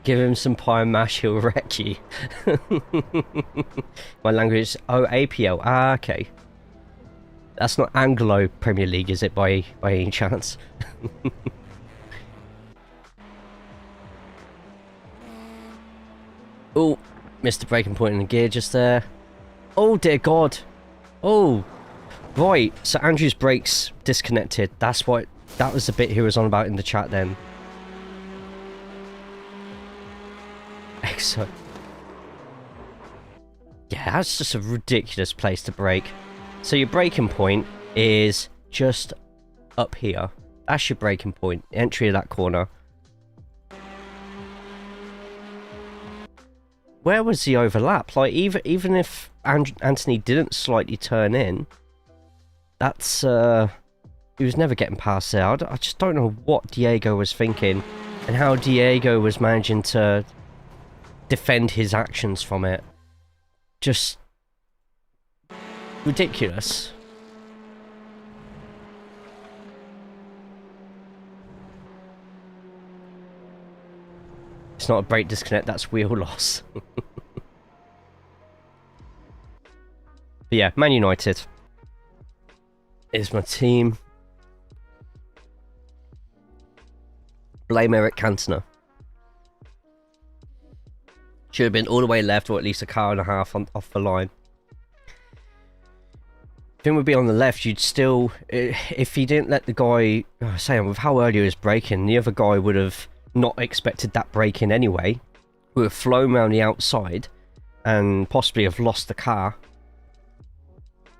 S2: Give him some pie and mash, he'll wreck you. My language... Oh, APL. Ah, okay. That's not Anglo Premier League, is it, by any chance? Oh, missed the braking point in the gear just there. Oh, dear God. Oh, right. So Andrew's brakes disconnected. That's what... That was the bit he was on about in the chat then. Excellent. Yeah, that's just a ridiculous place to brake. So your braking point is just up here. That's your braking point. Entry of that corner. Where was the overlap? Like, even if Anthony didn't slightly turn in, that's he was never getting past there. I just don't know what Diego was thinking and how Diego was managing to defend his actions from it. Just ridiculous. It's not a brake disconnect, that's wheel loss. But yeah, Man United is my team. Blame Eric Cantona. Should have been all the way left, or at least a car and a half off the line. Thing would be on the left, you'd still, if he didn't let the guy, saying with how early he was braking, the other guy would have not expected that brake in anyway, would have flown around the outside and possibly have lost the car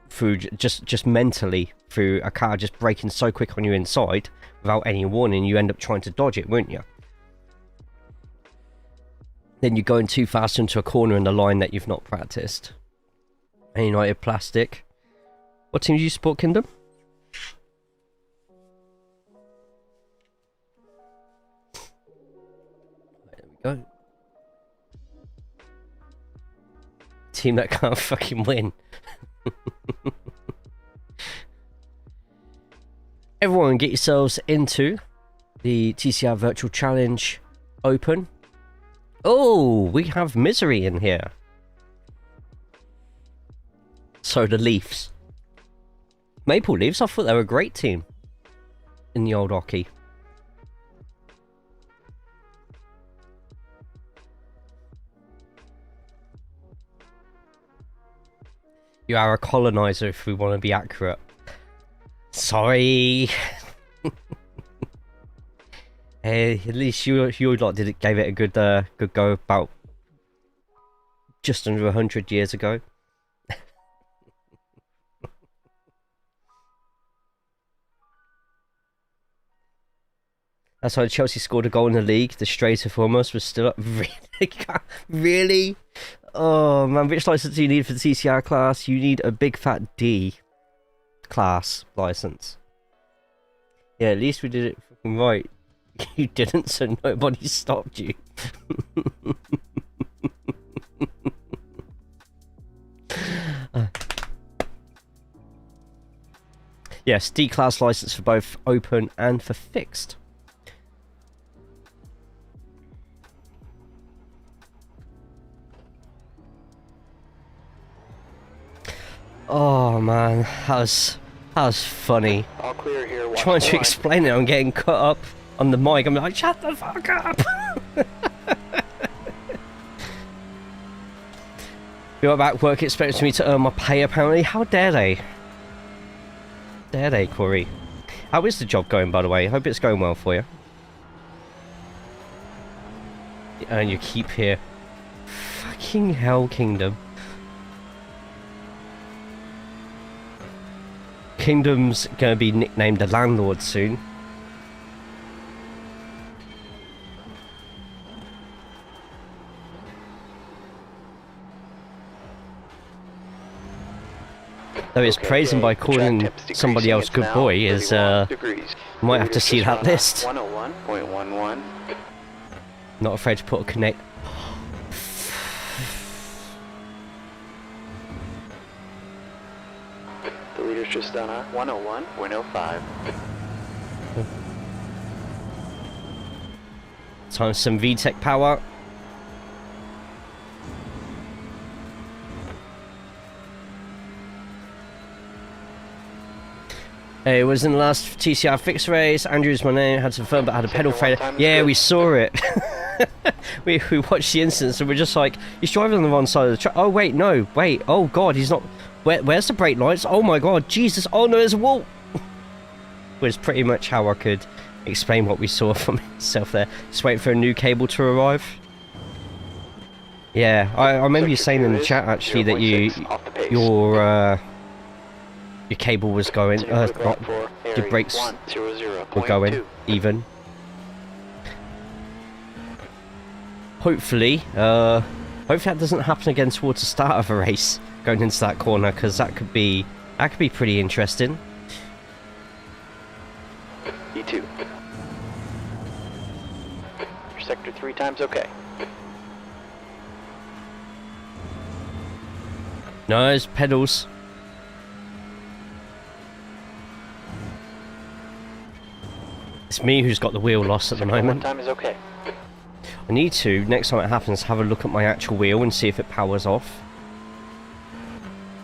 S2: through just mentally, through a car just braking so quick on you inside without any warning. You end up trying to dodge it, won't you? Then you're going too fast into a corner in the line that you've not practiced. And United Plastic. What team do you support, Kingdom? There we go. Team that can't fucking win. Everyone get yourselves into the TCR Virtual Challenge Open. Oh, we have Misery in here. So the Leafs. Maple Leafs, I thought they were a great team in the old hockey. You are a colonizer if we want to be accurate. Sorry. Hey, at least you lot gave it a good go about just under 100 years ago. That's why Chelsea scored a goal in the league. The straighter foremost was still up. Really? Really? Oh man, which license do you need for the TCR class? You need a big fat D class license. Yeah, at least we did it fucking right. You didn't, so nobody stopped you. Yes, D class license for both open and for fixed. Oh man, that was funny.
S1: All clear here.
S2: Trying to explain it, I'm getting cut up on the mic. I'm like, shut the fuck up. You're back work expecting me to earn my pay apparently. How dare they? Dare they, Corey? How is the job going, by the way? I hope it's going well for you. And you keep here. Fucking hell, Kingdom. Kingdom's gonna be nicknamed the landlord soon. Though it's praising by calling somebody else good boy is might have to see that list.
S1: 101.11.
S2: Not afraid to put a connect.
S1: The leader's just done a 101.05.
S2: Time some VTEC power. It was in the last TCR fixed race. Andrew's my name, had some fun but had a pedal failure. Yeah, we saw it. we watched the incident and we're just like, he's driving on the wrong side of the track. Oh wait, no, wait, oh god, he's not. Where's the brake lights? Oh my god, Jesus, oh no, there's a wall. Was pretty much how I could explain what we saw from himself there. Just waiting for a new cable to arrive. Yeah, I remember you saying in the chat actually that your cable was going, your brakes were going even. Hopefully that doesn't happen again towards the start of a race, going into that corner, because that could be pretty interesting.
S1: E2. Your sector 3 times okay.
S2: No, there's pedals. It's me who's got the wheel loss at the moment.
S1: Time is okay.
S2: I need to, next time it happens, have a look at my actual wheel and see if it powers off.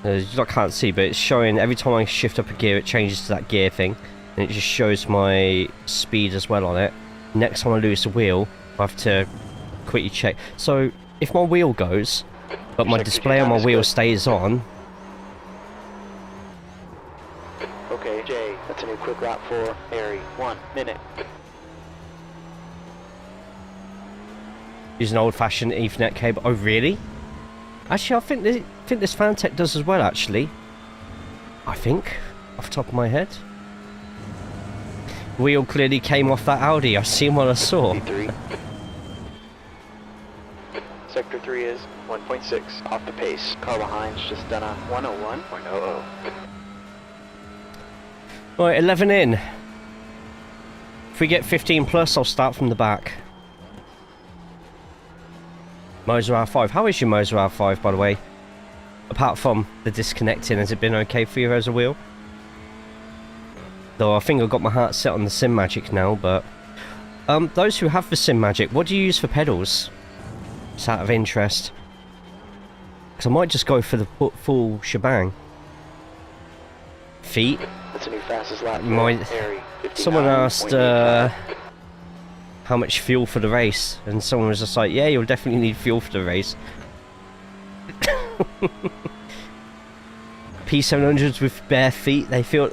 S2: You can't see, but it's showing every time I shift up a gear, it changes to that gear thing. And it just shows my speed as well on it. Next time I lose the wheel, I have to quickly check. So, if my wheel goes, but my
S1: Sector
S2: display on
S1: 29
S2: my
S1: is
S2: wheel
S1: good.
S2: stays on,
S1: Okay, Jay, that's a new quick lap for Harry. 1 minute.
S2: use an old-fashioned Ethernet cable. Oh, really? Actually, I think this Fanatec does as well, actually. I think, off the top of my head. Wheel clearly came off that Audi. I seen what I saw.
S1: 3. Sector 3 is 1.6 off the pace. Car behind's just done a 101.00.
S2: Right, 11 in. If we get 15 plus, I'll start from the back. Moser R5. How is your Moser R5, by the way? Apart from the disconnecting, has it been okay for you as a wheel? Though I think I've got my heart set on the Sim Magic now, but... those who have the Sim Magic, what do you use for pedals? Just out of interest. Because I might just go for the full shebang. Feet?
S1: That's a new fastest lap for
S2: My-
S1: Harry.
S2: Someone asked
S1: 59.85.
S2: how much fuel for the race, and someone was just like, yeah, you'll definitely need fuel for the race. P700s with bare feet, they feel...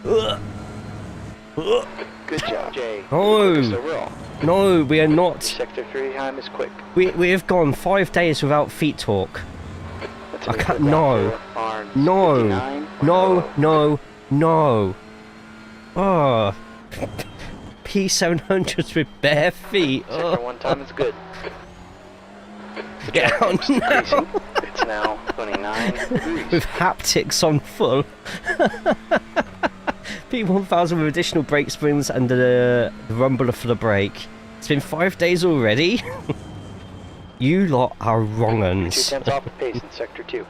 S1: Good job, Jay.
S2: Oh.
S1: Quickest overall.
S2: No, we are not.
S1: Sector 3 time is quick.
S2: We have gone 5 days without feet talk.
S1: That's a
S2: I
S1: new
S2: can't-
S1: quick lap
S2: no.
S1: for Barnes.
S2: No.
S1: 59.00.
S2: No. Oh. P700s with bare feet.
S1: Sector
S2: Oh.
S1: 1 time is good. The
S2: Get
S1: track
S2: out
S1: temp's
S2: now.
S1: decreasing. It's now 29 degrees.
S2: With haptics on full. P1000 with additional brake springs and the rumbler for the brake. It's been 5 days already. You lot are
S1: 2
S2: wrong-uns.
S1: tenths off the pace in Sector 2.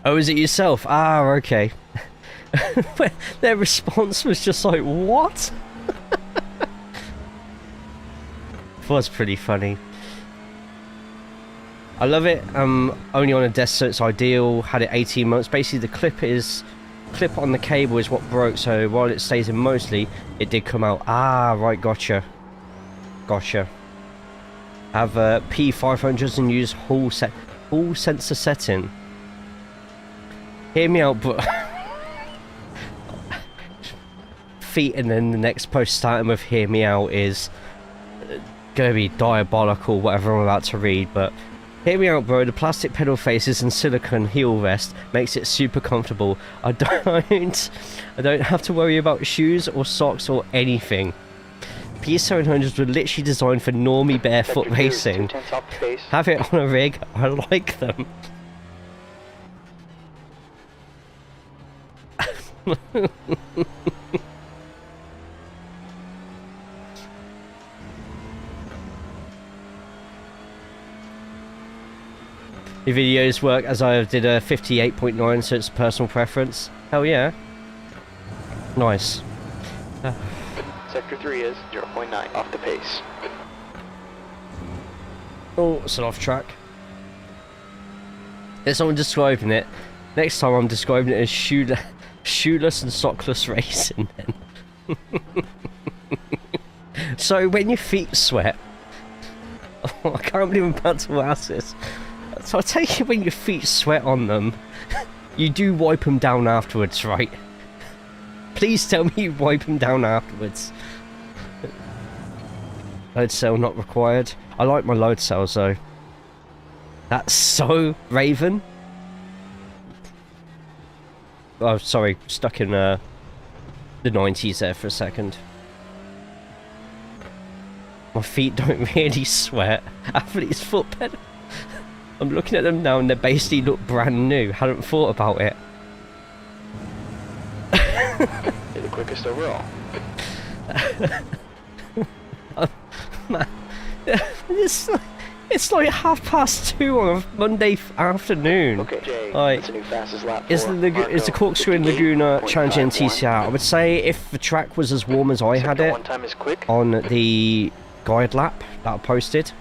S2: Oh, is it yourself? Ah, okay. Their response was just like, what? Was pretty funny. I love it. Only on a desk, so it's ideal. Had it 18 months. Basically, the clip on the cable is what broke. So while it stays in mostly, it did come out. Ah, right, gotcha. Have P500s and use Hall sensor setting. Hear me out, but feet, and then the next post starting with "hear me out" is gonna be diabolical. Whatever I'm about to read, but. Hear me out, bro. The plastic pedal faces and silicone heel rest makes it super comfortable. I don't have to worry about shoes or socks or anything. P700s were literally designed for normie barefoot
S1: Sector 2 is 2
S2: racing.
S1: tenths off the pace.
S2: Have it on a rig. I like them. The videos work as I did a 58.9, so it's personal preference. Hell yeah. Nice.
S1: Sector 3 is 0.9 off the pace.
S2: Oh, it's an off track. There's someone describing it. Next time I'm describing it as shoeless and sockless racing then. So when your feet sweat... Oh, I can't believe I'm about to ask this. So I take it when your feet sweat on them, you do wipe them down afterwards, right? Please tell me you wipe them down afterwards. Load cell not required. I like my load cells though. That's so Raven. Oh, sorry, stuck in the 90s there for a second. My feet don't really sweat. Athlete's foot pedal. I'm looking at them now and they basically look brand new. Hadn't thought about it.
S1: You're the quickest overall.
S2: Man, it's like 2:30 on a Monday afternoon.
S1: Okay, Jay,
S2: Like,
S1: that's a new fastest lap
S2: Is
S1: for
S2: the
S1: Sparco,
S2: corkscrew in Laguna
S1: 58.51.
S2: challenging TCR? I would say if the track was as warm as I had
S1: Sector
S2: it
S1: 1 time is quick.
S2: on the guide lap that I posted,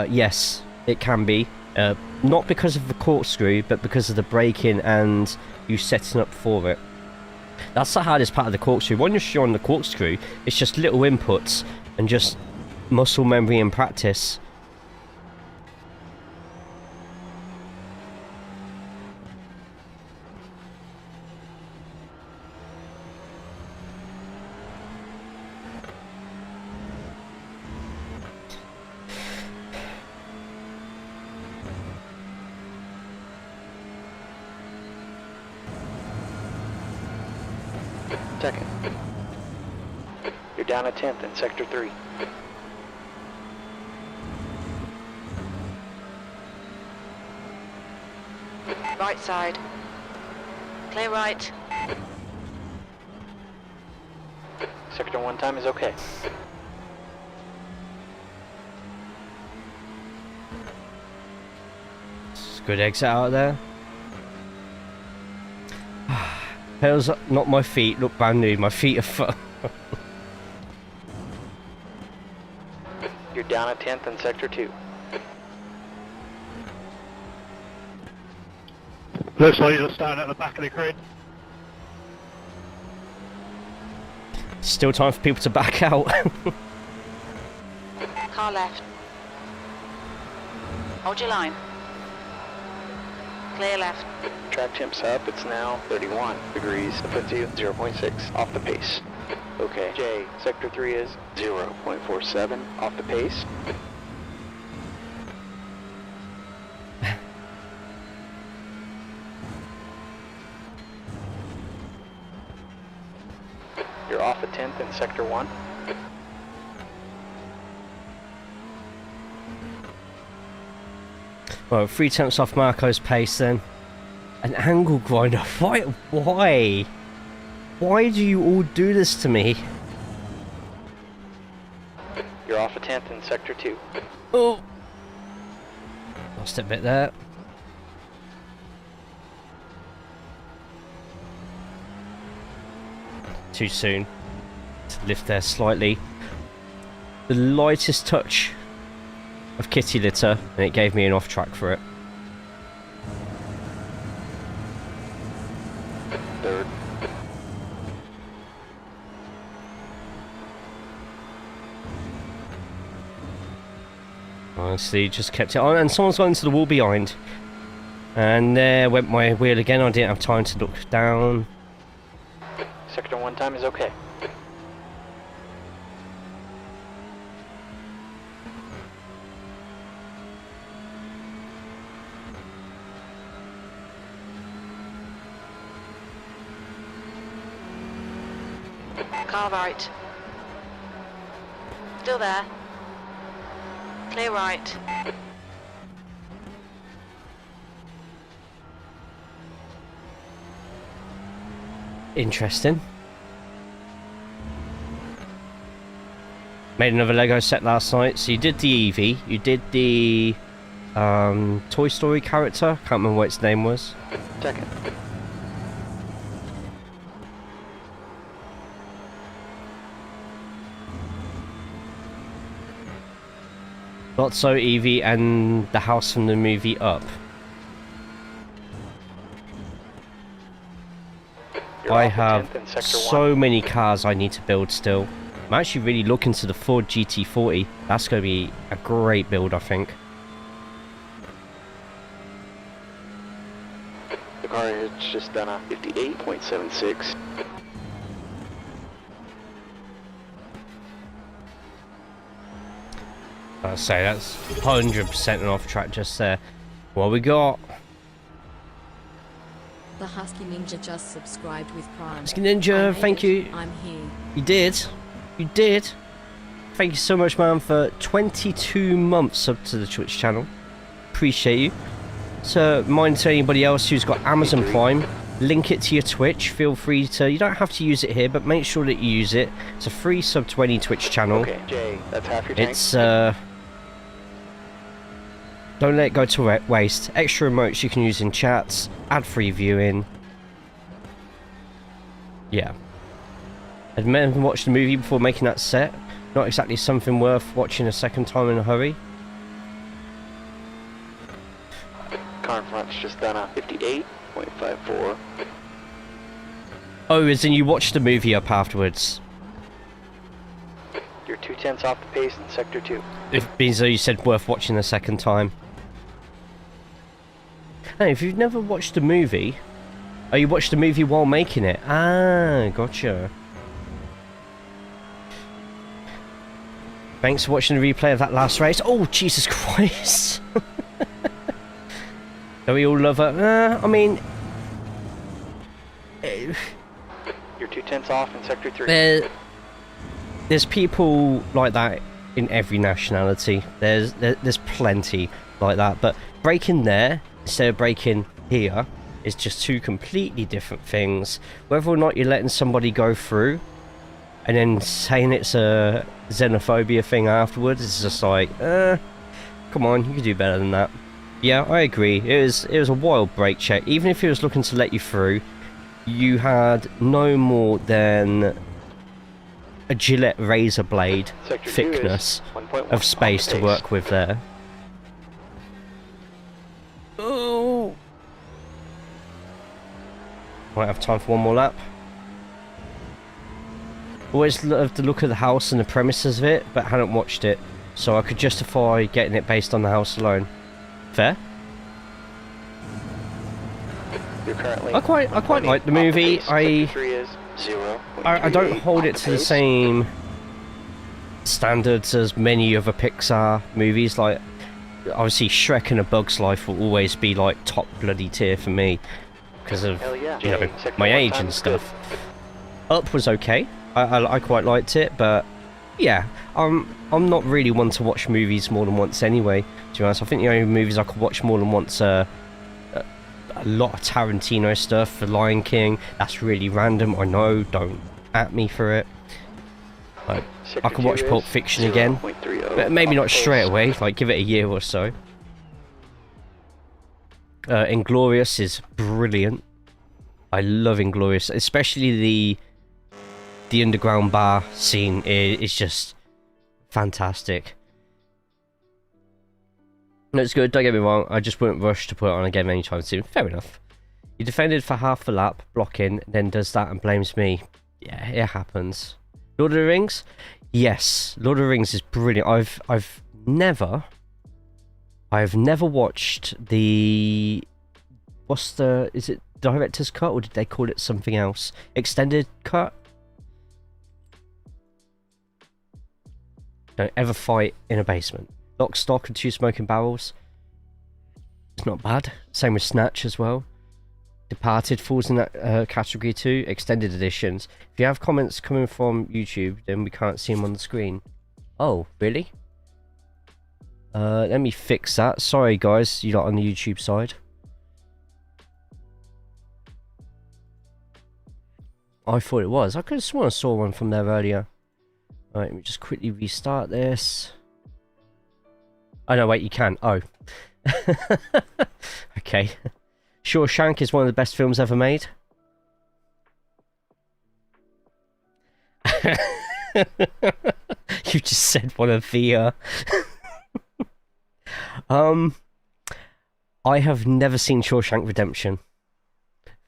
S2: yes, it can be. Not because of the corkscrew, but because of the braking and you setting up for it. That's the hardest part of the corkscrew. When you're on the corkscrew, it's just little inputs and just muscle memory and practice.
S1: Second. You're down a 10th in Sector 3.
S3: Right side. Clear right.
S1: Sector 1 time is okay.
S2: It's a good exit out there. Pedals, not my feet, look brand new. My feet are full.
S1: You're down a 10th in Sector 2.
S8: Looks like you're standing at the back of the grid.
S2: Still time for people to back out.
S3: Car left. Hold your line. Clear left.
S1: Track temp's up, it's now 31 degrees. That puts you 0.6 off the pace. Okay, Jay, Sector 3 is 0.47 off the pace. You're off a 10th in Sector 1.
S2: Well, 3 tenths off Marco's pace then. An angle grinder. Why? Why? Why do you all do this to me?
S1: You're off a 10th in Sector 2.
S2: Oh! Lost a bit there. Too soon to lift there slightly. The lightest touch of kitty litter, and it gave me an off track for it.
S1: Third.
S2: Honestly, just kept it on, and someone's got into the wall behind. And there went my wheel again. I didn't have time to look down.
S1: Sector 1 time is okay.
S3: Car right. Still there. Clear right.
S2: Interesting. Made another Lego set last night. So you did the Eevee, you did the Toy Story character. Can't remember what its name was.
S1: Second.
S2: Lotso, Eevee, and the house from the movie Up. I have so many cars I need to build still. I'm actually really looking to the Ford GT40. That's going to be a great build, I think.
S1: The car has just done a 58.76.
S2: I'd say that's 100% an off track just there. What we got?
S5: The Husky Ninja just subscribed with Prime.
S2: Husky Ninja, thank you.
S5: I'm here.
S2: You did. You did. Thank you so much, man, for 22 months up to the Twitch channel. Appreciate you. So, mind to anybody else who's got Amazon Prime, link it to your Twitch. Feel free to. You don't have to use it here, but make sure that you use it. It's a free sub to any Twitch channel.
S1: Okay, Jay, that's half your tank.
S2: It's don't let it go to waste. Extra emotes you can use in chats, ad-free viewing. Yeah. I'd never watched the movie before making that set. Not exactly something worth watching a second time in a hurry.
S1: Car in front's just done a 58.54.
S2: Oh, as in you watched the movie Up afterwards?
S1: You're You're 2/10 off the pace in Sector 2.
S2: It means that you said worth watching a second time. Hey, if you've never watched a movie... Oh, you watched the movie while making it? Ah, gotcha. Thanks for watching the replay of that last race. Oh, Jesus Christ. Do we all love her? I mean...
S1: You're 2/10 off in Sector 3.
S2: There's people like that in every nationality. There's plenty like that. But braking there instead of braking here is just two completely different things. Whether or not you're letting somebody go through and then saying it's a xenophobia thing afterwards, it's just like, come on, you can do better than that. Yeah, I agree. It was a wild brake check. Even if he was looking to let you through, you had no more than a Gillette razor blade thickness of space to work with there. Oh! Might have time for one more lap. Always loved the look of the house and the premises of it, but hadn't watched it, so I could justify getting it based on the house alone. Fair? I quite like the movie. I don't hold it to the same standards as many other Pixar movies. Like, obviously Shrek and A Bug's Life will always be like top bloody tier for me because of, you know, my age and stuff. Up was okay. I quite liked it, but yeah, I'm not really one to watch movies more than once anyway, to be honest. I think the only movies I could watch more than once are a lot of Tarantino stuff, The Lion King. That's really random, I know, don't at me for it. Like, I could watch Pulp Fiction again, but maybe not straight away, like give it a year or so. Inglourious is brilliant. I love Inglourious, especially the underground bar scene is just fantastic. No, it's good, don't get me wrong, I just wouldn't rush to put it on again anytime soon. Fair enough. You defended for half the lap, blocking, then does that and blames me. Yeah, it happens. Lord of the Rings? Yes, Lord of the Rings is brilliant. I've never watched the... is it director's cut, or did they call it something else? Extended cut? Don't ever fight in a basement. Lock, Stock and Two Smoking Barrels. It's not bad. Same with Snatch as well. Departed falls in that category too. Extended editions. If you have comments coming from YouTube, then we can't see them on the screen. Oh, really? Let me fix that. Sorry guys, you're not on the YouTube side. I thought it was. I could have sworn I saw one from there earlier. Alright, let me just quickly restart this. Oh no, wait, you can. Oh. Okay. Shawshank is one of the best films ever made. You just said one of the... I have never seen Shawshank Redemption.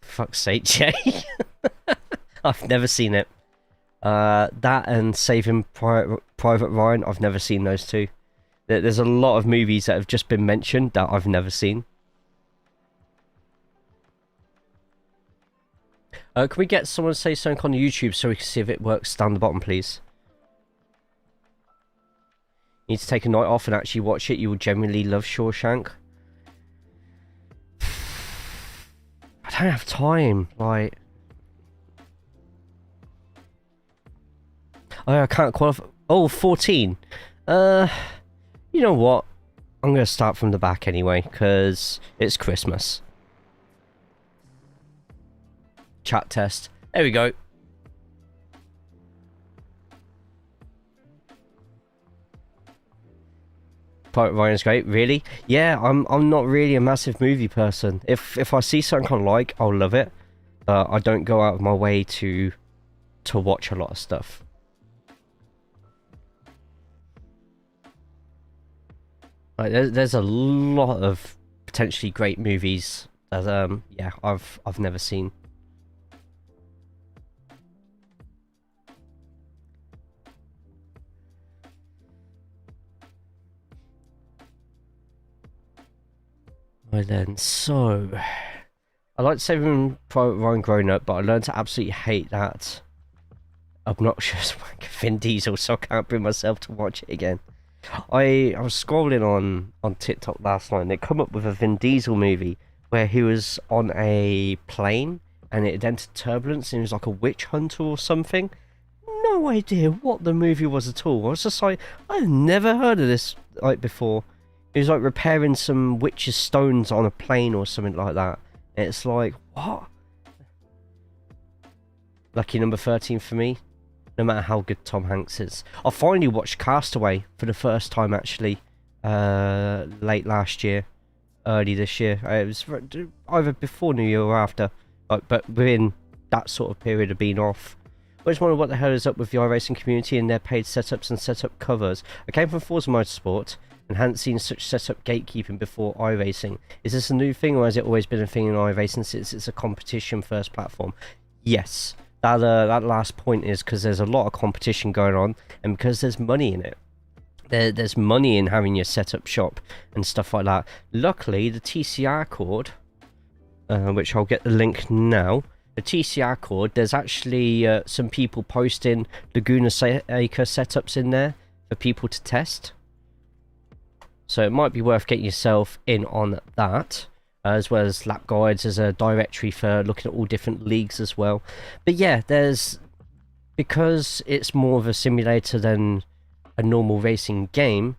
S2: Fuck's sake, Jay. I've never seen it. That and Saving Private Ryan, I've never seen those two. There's a lot of movies that have just been mentioned that I've never seen. Can we get someone to say something on YouTube so we can see if it works down the bottom, please? You need to take a night off and actually watch it. You will genuinely love Shawshank. I don't have time, like... Oh, I can't qualify... Oh, 14. You know what? I'm going to start from the back anyway, because it's Christmas. Chat test. There we go. Private Ryan's great. Really? Yeah, I'm not really a massive movie person. If I see something I like, I'll love it. I don't go out of my way to watch a lot of stuff. Like, there's a lot of potentially great movies that yeah, I've never seen. Right then, so I like Saving Private Ryan growing up, but I learned to absolutely hate that obnoxious Vin Diesel, so I can't bring myself to watch it again. I was scrolling on TikTok last night and they come up with a Vin Diesel movie where he was on a plane and it had entered turbulence and he was like a witch hunter or something. No idea what the movie was at all. I was just like, I've never heard of this like before. He was like repairing some witch's stones on a plane or something like that. And it's like, what? Lucky number 13 for me. No matter how good Tom Hanks is. I finally watched Castaway for the first time actually. Late last year. Early this year. It was either before New Year or after. But within that sort of period of being off. I just wonder what the hell is up with the iRacing community and their paid setups and setup covers. I came from Forza Motorsport and hadn't seen such setup gatekeeping before iRacing. Is this a new thing or has it always been a thing in iRacing since it's a competition first platform? Yes. That last point is because there's a lot of competition going on and because there's money in it. There's money in having your setup shop and stuff like that. Luckily, the TCR cord, which I'll get the link now, the TCR cord, there's actually some people posting Laguna Seca setups in there for people to test. So it might be worth getting yourself in on that. As well as lap guides as a directory for looking at all different leagues as well. But yeah, because it's more of a simulator than a normal racing game,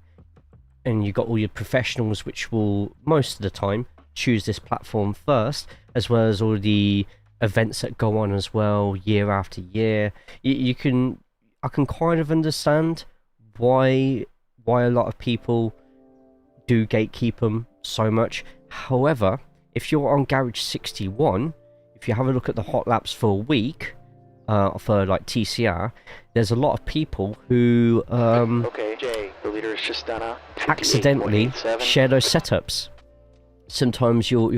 S2: and you've got all your professionals which will most of the time choose this platform first, as well as all the events that go on as well year after year. I can kind of understand why a lot of people do gatekeep them so much. However, if you're on Garage 61, if you have a look at the hot laps for a week, for like TCR, there's a lot of people who
S1: okay, Jay, the leader is just done a
S2: accidentally share those setups. Sometimes you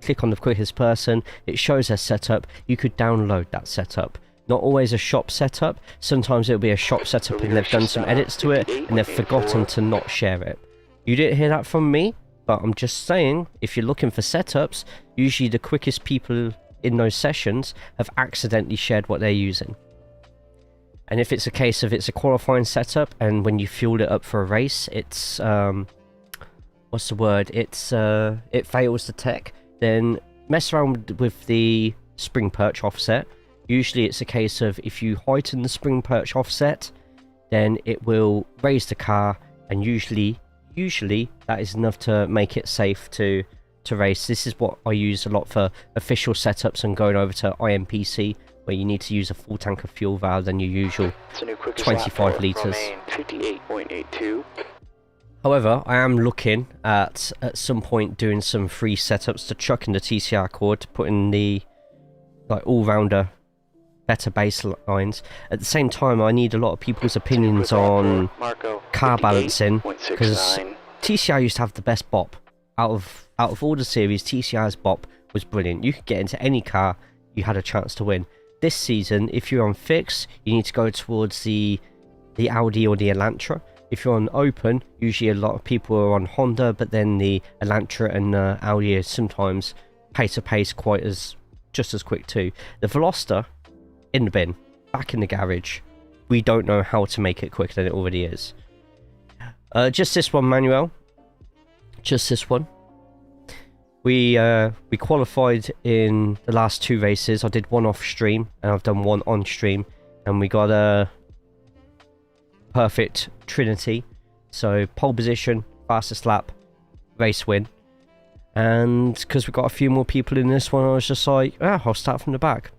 S2: click on the quickest person, it shows their setup, you could download that setup. Not always a shop setup, sometimes it'll be a shop setup and they've done some edits to it and they've forgotten to not share it. You didn't hear that from me, but I'm just saying, if you're looking for setups, usually the quickest people in those sessions have accidentally shared what they're using. And if it's a case of it's a qualifying setup, and when you fuel it up for a race, it's what's the word? It fails the tech. Then mess around with the spring perch offset. Usually it's a case of if you heighten the spring perch offset, then it will raise the car, and usually that is enough to make it safe to race. This is what I use a lot for official setups and going over to IMPC, where you need to use a full tank of fuel rather than your usual 25 litres.
S1: 58.82.
S2: However, I am looking at some point doing some free setups to chuck in the TCR cord to put in the like all-rounder better baselines. At the same time, I need a lot of people's opinions on car balancing, because TCR used to have the best bop out of all the series. TCR's bop was brilliant. You could get into any car, you had a chance to win. This season, if you're on fix, you need to go towards the Audi or the Elantra. If you're on open, usually a lot of people are on Honda, but then the Elantra and Audi are sometimes pace to pace just as quick too. The Veloster, in the bin, back in the garage. We don't know how to make it quicker than it already is. Just this one, Manuel. Just this one. We qualified in the last 2 races. I did one off stream and I've done one on stream, and we got a perfect trinity. So pole position, fastest lap, race win. And because we got a few more people in this one, I was just like, I'll start from the back.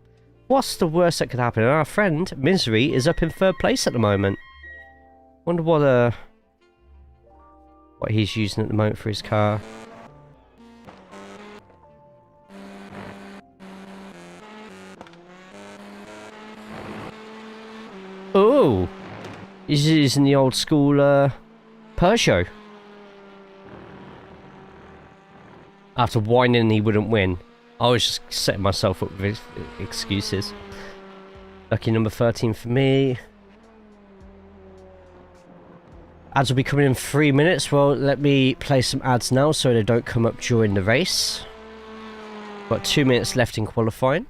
S2: What's the worst that could happen? And our friend Misery is up in 3rd place at the moment. Wonder what he's using at the moment for his car. Oh, he's using the old school Peugeot. After whining he wouldn't win, I was just setting myself up with excuses. Lucky number 13 for me. Ads will be coming in 3 minutes. Well, let me play some ads now so they don't come up during the race. Got 2 minutes left in qualifying.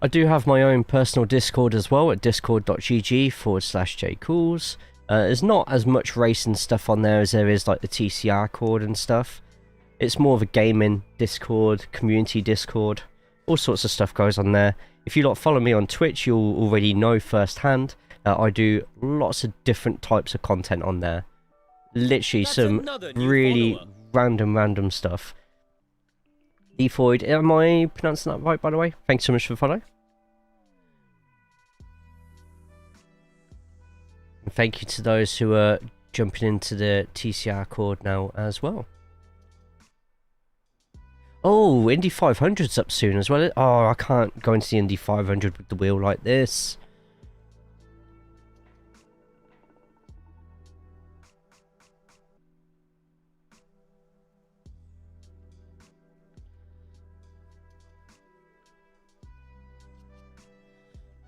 S2: I do have my own personal Discord as well at discord.gg/JayCaulls. There's not as much racing stuff on there as there is like the TCR cord and stuff. It's more of a gaming Discord, community Discord. All sorts of stuff goes on there. If you lot follow me on Twitch, you'll already know firsthand that I do lots of different types of content on there. Literally some really random stuff. Defoid, am I pronouncing that right, by the way? Thanks so much for the follow. And thank you to those who are jumping into the TCR cord now as well. Oh, Indy 500's up soon as well. Oh, I can't go into the Indy 500 with the wheel like this.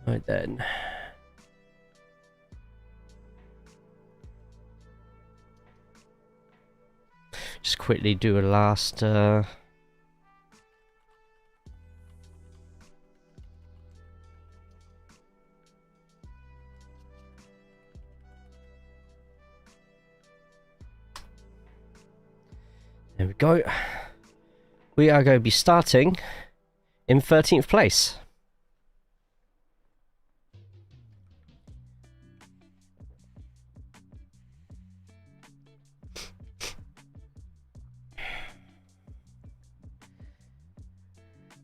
S2: Right then. Just quickly do a last there we go. We are going to be starting in 13th place.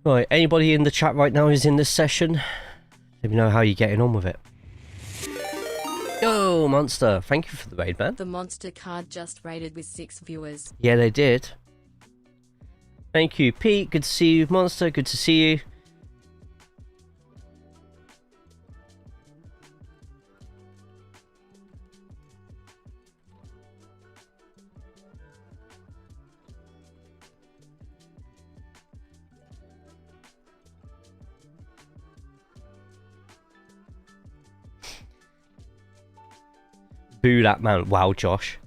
S2: Right, anybody in the chat right now who's in this session, let me know how you're getting on with it. Yo, Monster, thank you for the raid, man.
S5: The Monster card just raided with 6 viewers.
S2: Yeah, they did. Thank you, Pete. Good to see you, Monster. Good to see you. Boo that man. Wow, Josh.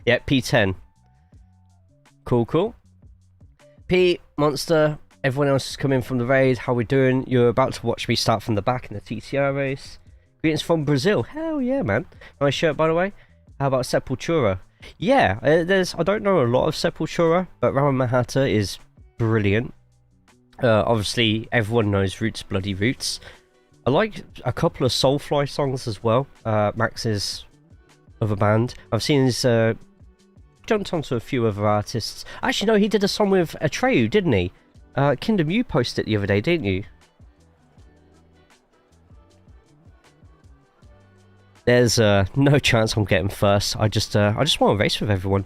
S2: Yeah, P10. Cool. Pete, Monster, everyone else is coming from the raid. How we doing? You're about to watch me start from the back in the TTR race. Greetings from Brazil. Hell yeah, man. Nice shirt, by the way. How about Sepultura? Yeah, I don't know a lot of Sepultura, but Rama Mahata is brilliant. Obviously, everyone knows Roots, Bloody Roots. I like a couple of Soulfly songs as well. Max's other band. I've seen his jumped onto a few other artists. Actually, no, he did a song with Atreyu, didn't he? Kingdom, you posted it the other day, didn't you? There's no chance I'm getting first. I just want to race with everyone.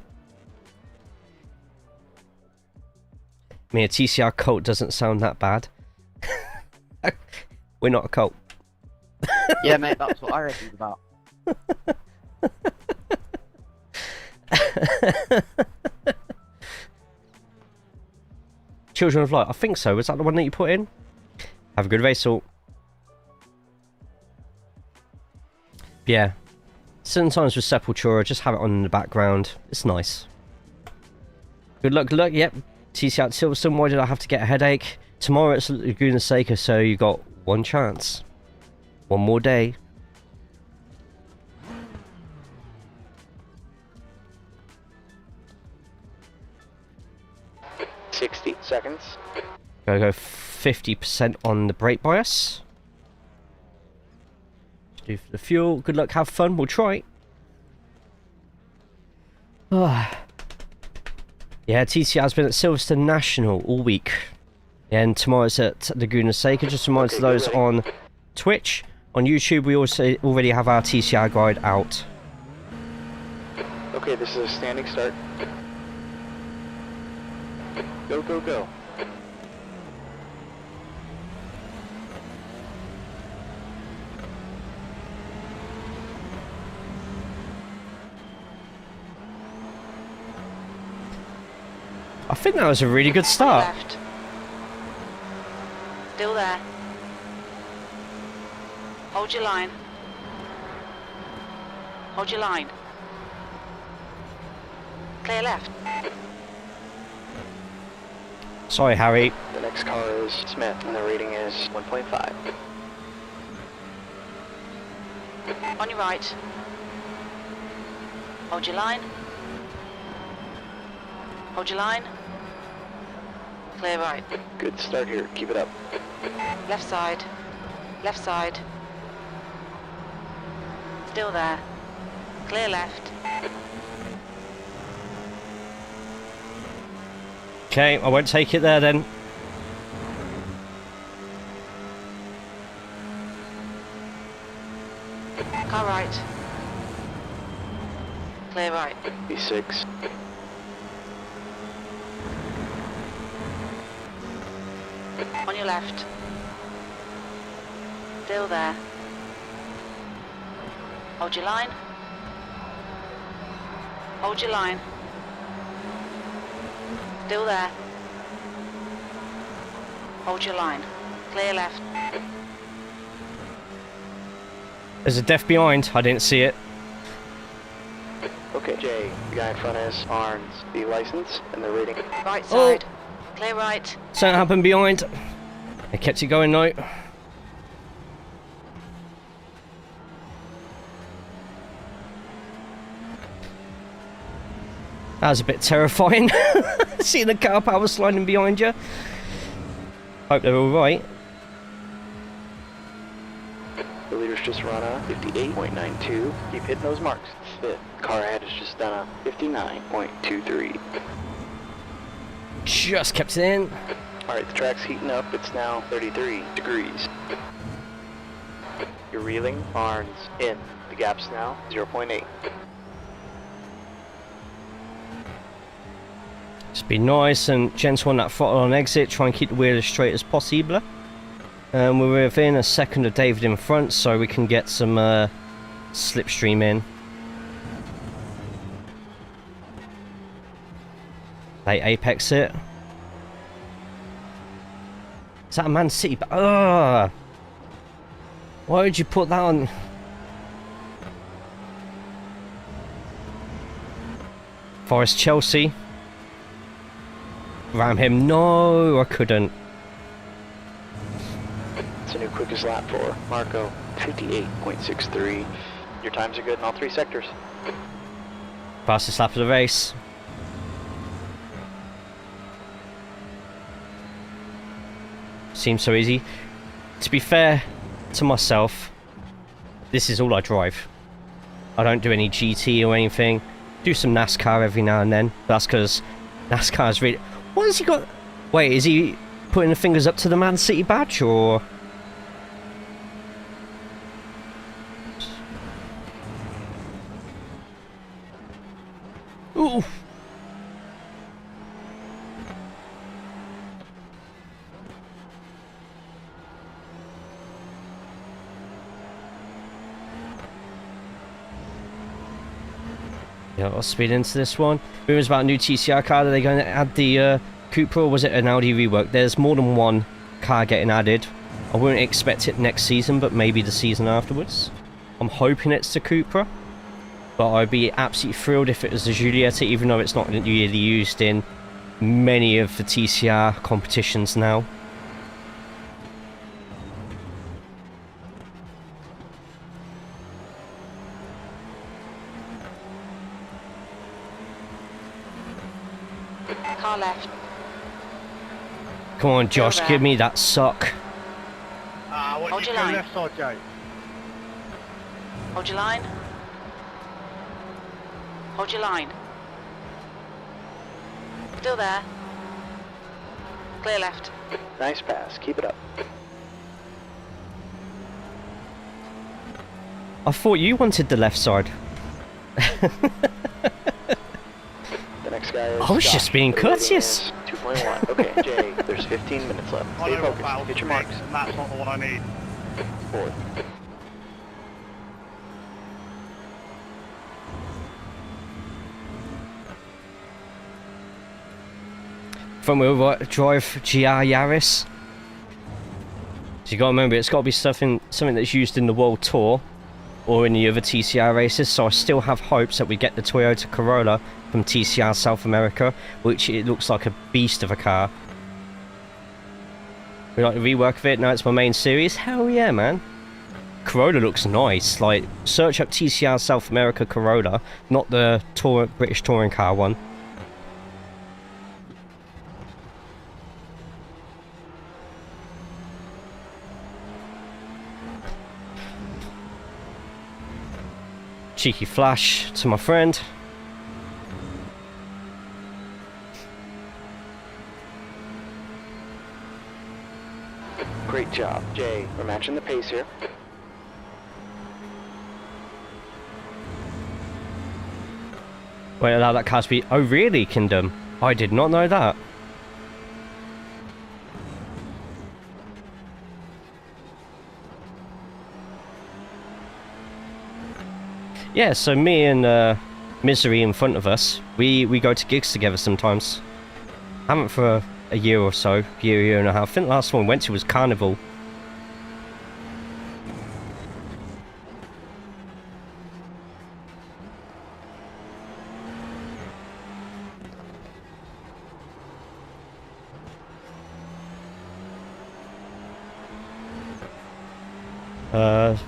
S2: I mean, a TCR cult doesn't sound that bad. We're not a cult.
S10: Yeah, mate, that's what iRacing's about.
S2: Children of Light, I think so. Was that the one that you put in? Have a good race, all. Yeah. Certain times with Sepultura, just have it on in the background. It's nice. Good luck, good luck. Yep. TC out to Silverstone. Why did I have to get a headache? Tomorrow it's Laguna Seca, so you got one chance. One more day.
S1: $60 seconds.
S2: Gotta go 50% on the brake bias. Just do for the fuel. Good luck, have fun. We'll try. Yeah, TCR has been at Silverstone National all week. And tomorrow it's at Laguna Seca. Just a reminder to those on Twitch. On YouTube, we also already have our TCR guide out.
S1: Okay, this is a standing start. Go, go, go.
S2: I think that was a really good start.
S3: Left. Still there. Hold your line. Hold your line. Clear left.
S2: Sorry, Harry.
S1: The next car is Smith, and the rating is 1.5.
S3: On your right. Hold your line. Hold your line. Clear right.
S1: Good start here. Keep it up.
S3: Left side. Left side. Still there. Clear left.
S2: Okay, I won't take it there then.
S3: Car right. Clear right.
S1: B6.
S3: On your left. Still there. Hold your line. Hold your line. Still there. Hold your line. Clear left.
S2: There's a death behind. I didn't see it.
S1: Okay, Jay, the guy in front is Arns, the license, and the rating.
S3: Right side. Clear right.
S2: Something happened behind. I kept it going though. That was a bit terrifying. Seeing the car power sliding behind you. Hope they're alright.
S1: The leader's just run a 58.92. Keep hitting those marks. Fifth. Car ahead has just done a 59.23.
S2: Just kept it in.
S1: Alright, the track's heating up. It's now 33 degrees. You're reeling. Arns in. The gap's now 0.8.
S2: Just be nice and gentle on that throttle on exit. Try and keep the wheel as straight as possible. We're within a second of David in front, so we can get some slipstream in. They apex it. Is that a Man City? Ugh! Why would you put that on? Forest Chelsea. Ram him. No, I couldn't.
S1: It's a new quickest lap for Marco, 58.63. Your times are good in all three sectors.
S2: Fastest lap of the race. Seems so easy. To be fair to myself, this is all I drive. I don't do any GT or anything. Do some NASCAR every now and then. That's because NASCAR is really... What has he got? Wait, is he putting the fingers up to the Man City badge, or...? Ooh! Yeah, I'll speed into this one. Rumors about a new TCR car. Are they going to add the Cupra, or was it an Audi rework? There's more than one car getting added. I wouldn't expect it next season, but maybe the season afterwards. I'm hoping it's the Cupra, but I'd be absolutely thrilled if it was the Giulietta, even though it's not really used in many of the TCR competitions now.
S3: Car left.
S2: Come on, Josh, give me that sock.
S3: Hold your line.
S8: Left side, Jay.
S3: Hold your line. Hold your line. Still there. Clear left.
S1: Nice pass. Keep it up.
S2: I thought you wanted the left side.
S1: The next guy is
S2: I was just being courteous.
S1: 2.1. Okay, Jay, there's 15 minutes left.
S8: I
S1: Stay
S8: know what
S1: focused.
S8: battles
S1: Hit your
S8: to
S1: marks.
S8: mix, and that's not the one I need.
S1: Forward.
S2: Front wheel right drive GR Yaris. So you got to remember, it's got to be something that's used in the World Tour or in the other TCR races. So I still have hopes that we get the Toyota Corolla from TCR South America, which it looks like a beast of a car. We like the rework of it. Now it's my main series. Hell yeah, man. Corolla looks nice. Like, search up TCR South America Corolla, not the British touring car one. Cheeky flash to my friend.
S1: Great job, Jay. We're matching the pace here.
S2: Wait, allow that car to be... Oh, really, Kingdom? I did not know that. Yeah, so me and Misery in front of us, we go to gigs together sometimes. Haven't for a year or so, year and a half. I think the last one we went to was Carnival.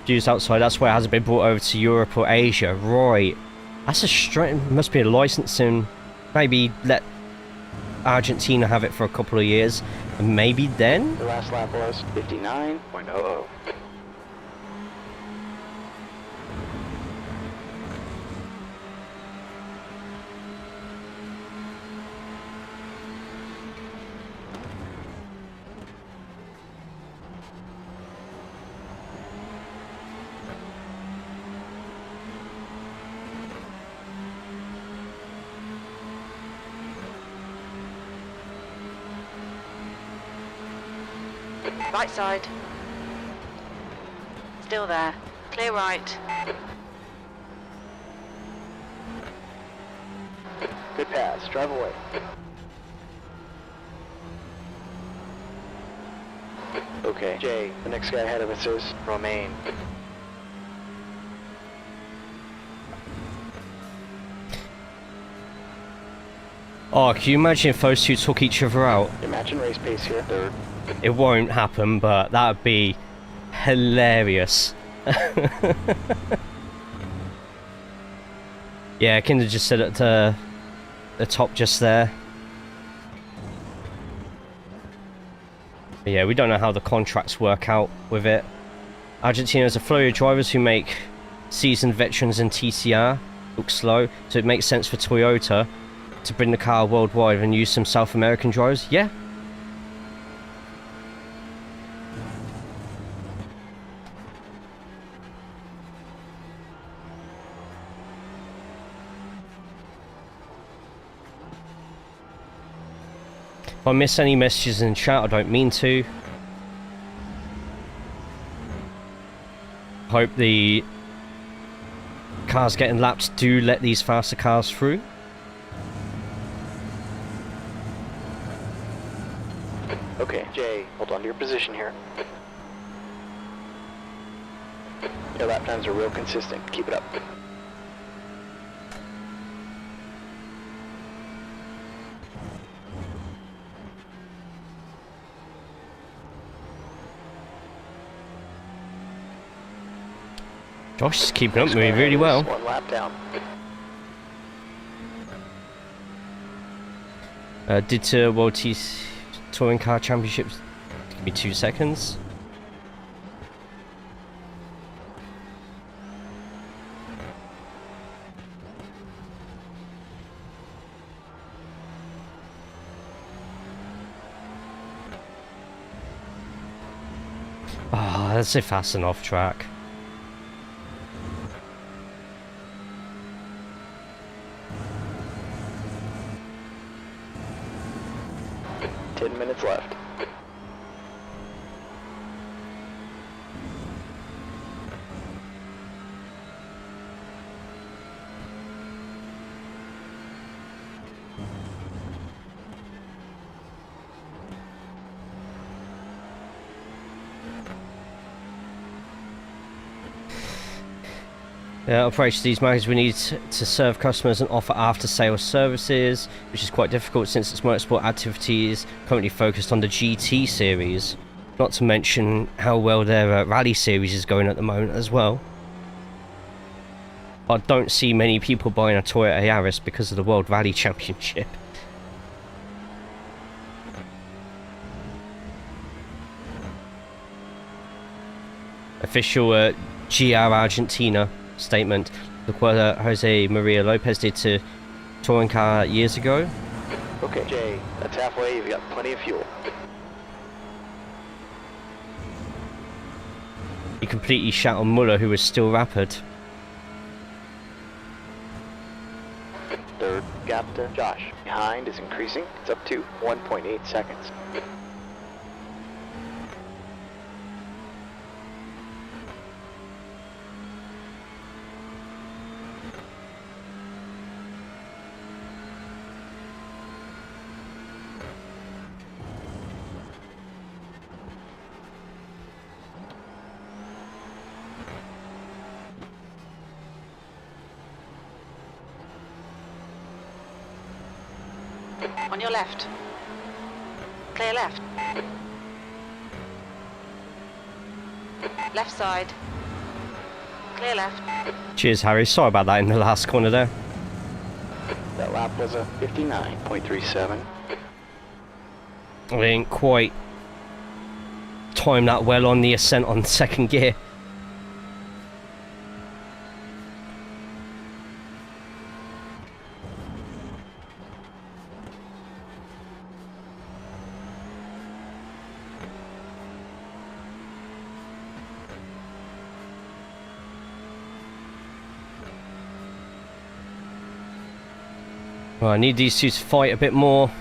S2: Used outside, that's why it hasn't been brought over to Europe or Asia. Right. That's a strange, must be a licensing. Maybe let Argentina have it for a couple of years, and maybe then?
S1: The last lap was 59.00.
S3: Right side. Still there. Clear right.
S1: Good pass. Drive away. Okay, Jay, the next guy ahead of us is Romain.
S2: Oh, can you imagine if those two took each other out?
S1: You're matching race pace here, third.
S2: It won't happen, but that would be hilarious. Yeah, Kinder just said at the top just there. But yeah, we don't know how the contracts work out with it. Argentina has a flurry of drivers who make seasoned veterans in TCR look slow, so it makes sense for Toyota to bring the car worldwide and use some South American drivers. Yeah. If I miss any messages in chat, I don't mean to. Hope the cars getting lapped do let these faster cars through.
S1: Okay, Jay, hold on to your position here. Your lap times are real consistent. Keep it up.
S2: Josh is keeping up with me really well.
S1: One lap down.
S2: Did to World Touring Car Championships. Give me 2 seconds. Ah, that's a fast and off track.
S1: Left.
S2: Operation these magazines, we need to serve customers and offer after-sales services, which is quite difficult since its motorsport activity is currently focused on the GT series. Not to mention how well their rally series is going at the moment as well. I don't see many people buying a Toyota Yaris because of the World Rally Championship. Official GR Argentina statement. Look what Jose Maria Lopez did to touring car years ago.
S1: Okay, Jay, that's halfway. You've got plenty of fuel.
S2: He completely shat on Muller, who was still rapid.
S1: Third gap to Josh. Behind is increasing. It's up to 1.8 seconds.
S3: On your left. Clear left. Left side. Clear left.
S2: Cheers, Harry. Sorry about that in the last corner there.
S1: That lap was a 59.37.
S2: I didn't quite time that well on the ascent on second gear. Well, I need these two to fight a bit more.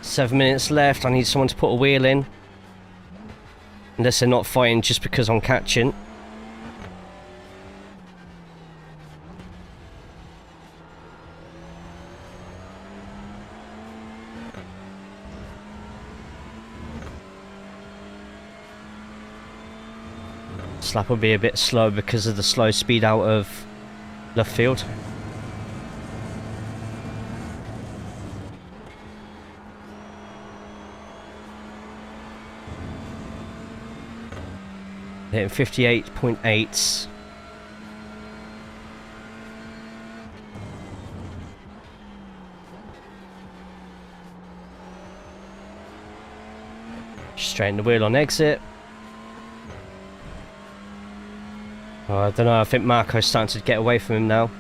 S2: 7 minutes left. I need someone to put a wheel in. Unless they're not fighting just because I'm catching. Slap will be a bit slow because of the slow speed out of left field. Hitting 58.8. Straighten the wheel on exit. Oh, I don't know, I think Marco's starting to get away from him now.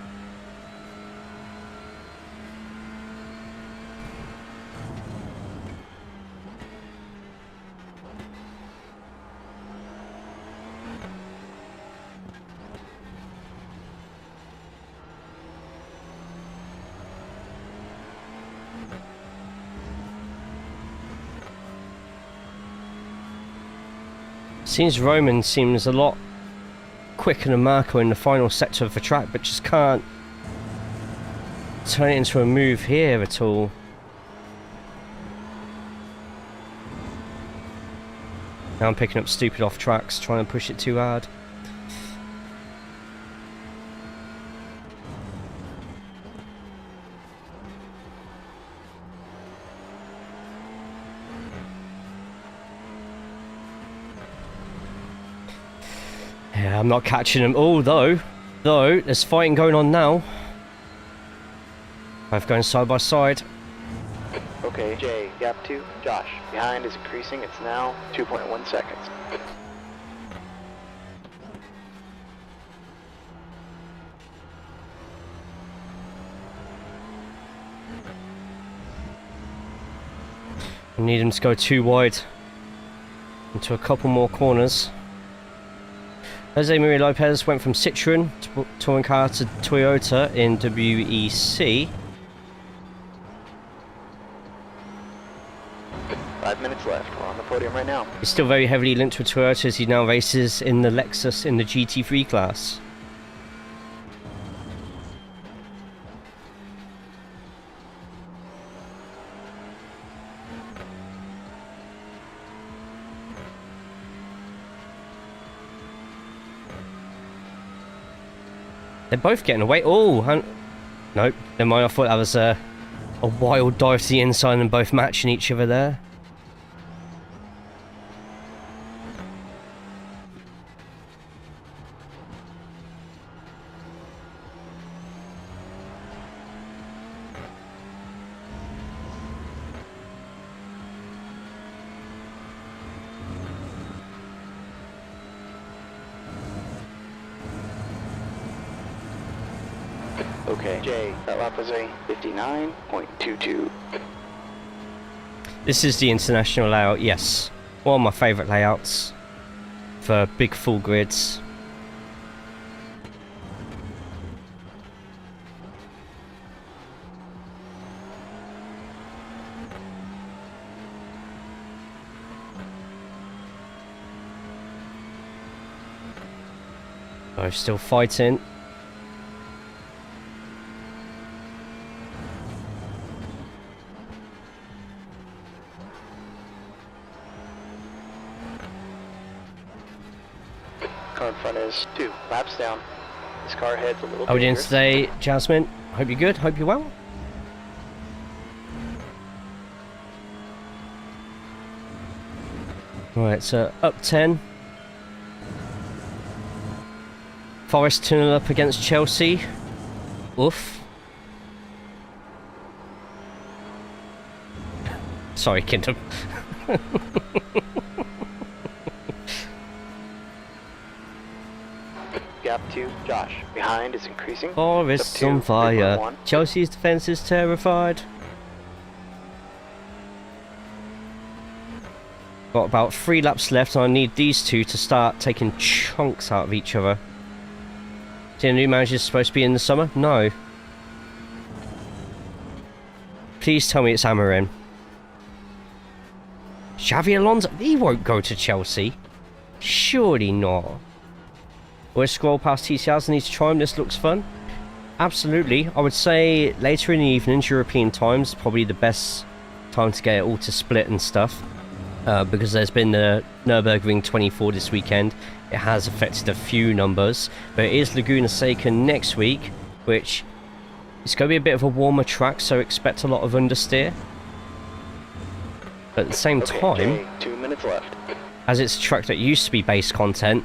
S2: Seems Roman seems a lot quicker than Marco in the final sector of the track, but just can't turn it into a move here at all. Now I'm picking up stupid off tracks, trying to push it too hard. Yeah, I'm not catching them. Although there's fighting going on now. Both going side by side.
S1: Okay, Jay, gap 2, Josh. Behind is increasing. It's now 2.1 seconds.
S2: I need him to go too wide into a couple more corners. Jose Maria Lopez went from Citroen touring car to Toyota in WEC.
S1: 5 minutes left. We're on the podium right now.
S2: He's still very heavily linked with Toyota as he now races in the Lexus in the GT3 class. They're both getting away. Oh, nope. Never mind. I thought that was a wild dive to the inside and both matching each other there.
S1: Okay, Jay, that lap was a 59.22.
S2: This is the international layout, yes. One of my favourite layouts for big full grids. Both still fighting.
S1: Car in front is 2 laps down. This car heads a little
S2: How are we doing
S1: dangerous.
S2: today, Jasmine? Hope you're good. Hope you're well. Right, so up 10. Forest tunnel up against Chelsea. Oof. Sorry, Kingdom.
S1: Gap 2, Josh. Behind is increasing.
S2: Forest
S1: Up
S2: on
S1: 2,
S2: fire.
S1: 3.1.
S2: Chelsea's defence is terrified. Got about 3 laps left, and I need these two to start taking chunks out of each other. See, the new manager's supposed to be in the summer? No. Please tell me it's Amarin. Xavi Alonso? He won't go to Chelsea. Surely not. We'll scroll past TCRs and need to try them. This looks fun. Absolutely. I would say later in the evenings, European times, probably the best time to get it all to split and stuff. Because there's been the Nürburgring 24 this weekend. It has affected a few numbers. But it is Laguna Seca next week, which is going to be a bit of a warmer track, so expect a lot of understeer. But at the same time,
S1: Jay, 2 minutes left.
S2: as it's a track that used to be base content,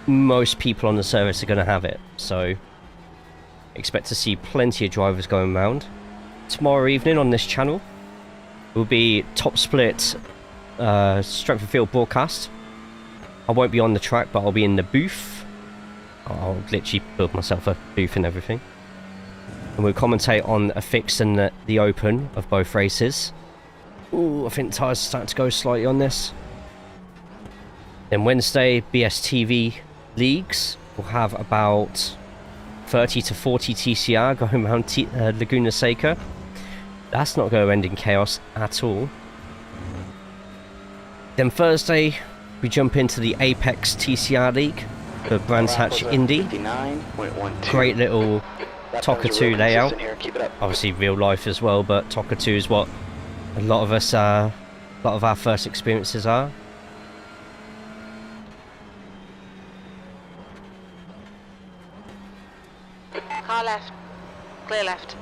S2: most people on the service are going to have it, so expect to see plenty of drivers going around. Tomorrow evening on this channel will be top split strength of field broadcast. I won't be on the track, but I'll be in the booth. I'll literally build myself a booth and everything, and we'll commentate on a fixed and the open of both races. Ooh, I think the tyres are starting to go slightly on this. Then Wednesday, BSTV leagues will have about 30 to 40 TCR going around Laguna Seca. That's not going to end in chaos at all. Then Thursday, we jump into the Apex TCR League for Brands Hatch Indy.
S1: 59.12.
S2: Great little
S1: That
S2: Toka
S1: time's
S2: 2
S1: real
S2: layout.
S1: consistent here. Keep it up.
S2: Obviously real life as well, but Toka 2 is what a lot of us a lot of our first experiences are.
S3: Car left. Clear left.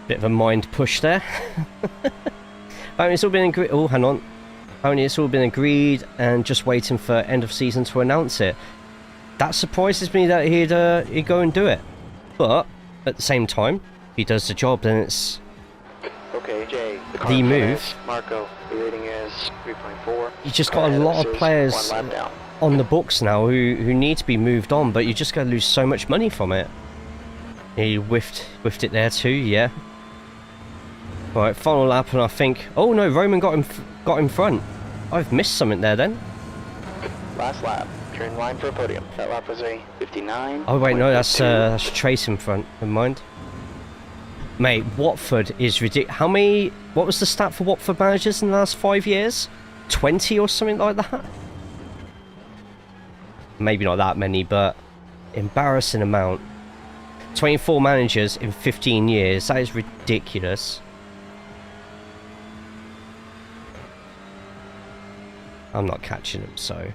S2: Bit of a mind push there. Apparently it's all been agreed. Oh, hang on. Apparently it's all been agreed and just waiting for end of season to announce it. That surprises me that he'd go and do it. But at the same time, if he does the job, then it's
S1: Okay, Jay. car
S2: the
S1: in front
S2: move.
S1: is Marco. The rating is 3.4.
S2: You just
S1: Car
S2: got a
S1: ahead
S2: lot
S1: us
S2: of
S1: is
S2: players
S1: 1 lap down.
S2: on the books now who need to be moved on, but you're just going to lose so much money from it. He whiffed it there too, yeah. Right, final lap, and I think, oh no, Roman got in front. I've missed something there then.
S1: Last lap. You're in line for a podium. That lap was a 59.
S2: Oh wait, no, that's Trace in front. Never mind. Mate, Watford is ridiculous. How many? What was the stat for Watford managers in the last 5 years? 20 or something like that. Maybe not that many, but embarrassing amount. 24 managers in 15 years. That is ridiculous. I'm not catching them, so.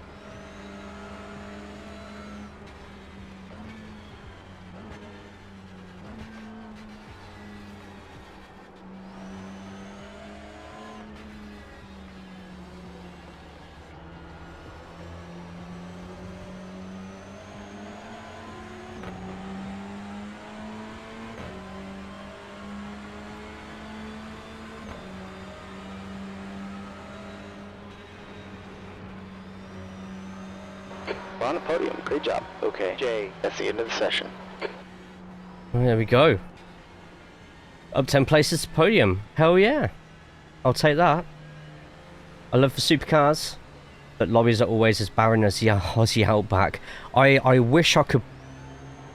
S1: We're on the podium. Great job. Okay, Jay, that's the end of the session.
S2: There we go. Up 10 places to podium. Hell yeah. I'll take that. I love the supercars, but lobbies are always as barren as the Aussie Outback. I wish I could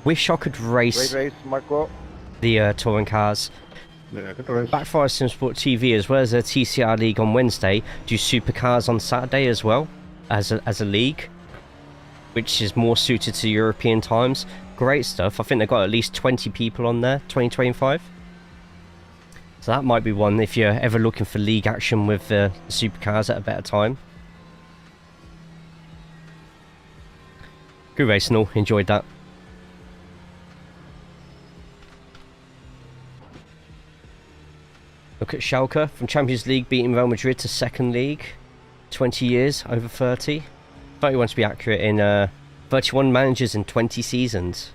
S2: race
S4: Marco.
S2: the touring cars.
S7: Yeah, good race.
S2: Backfire Simsport TV, as well as a TCR League on Wednesday, do supercars on Saturday as well, as a league, which is more suited to European times. Great stuff. I think they've got at least 20 people on there, 2025. So that might be one if you're ever looking for league action with the supercars at a better time. Good racing all, enjoyed that. Look at Schalke from Champions League beating Real Madrid to second league. 20 years, over 30. 31 to be accurate in 31 managers in 20 seasons.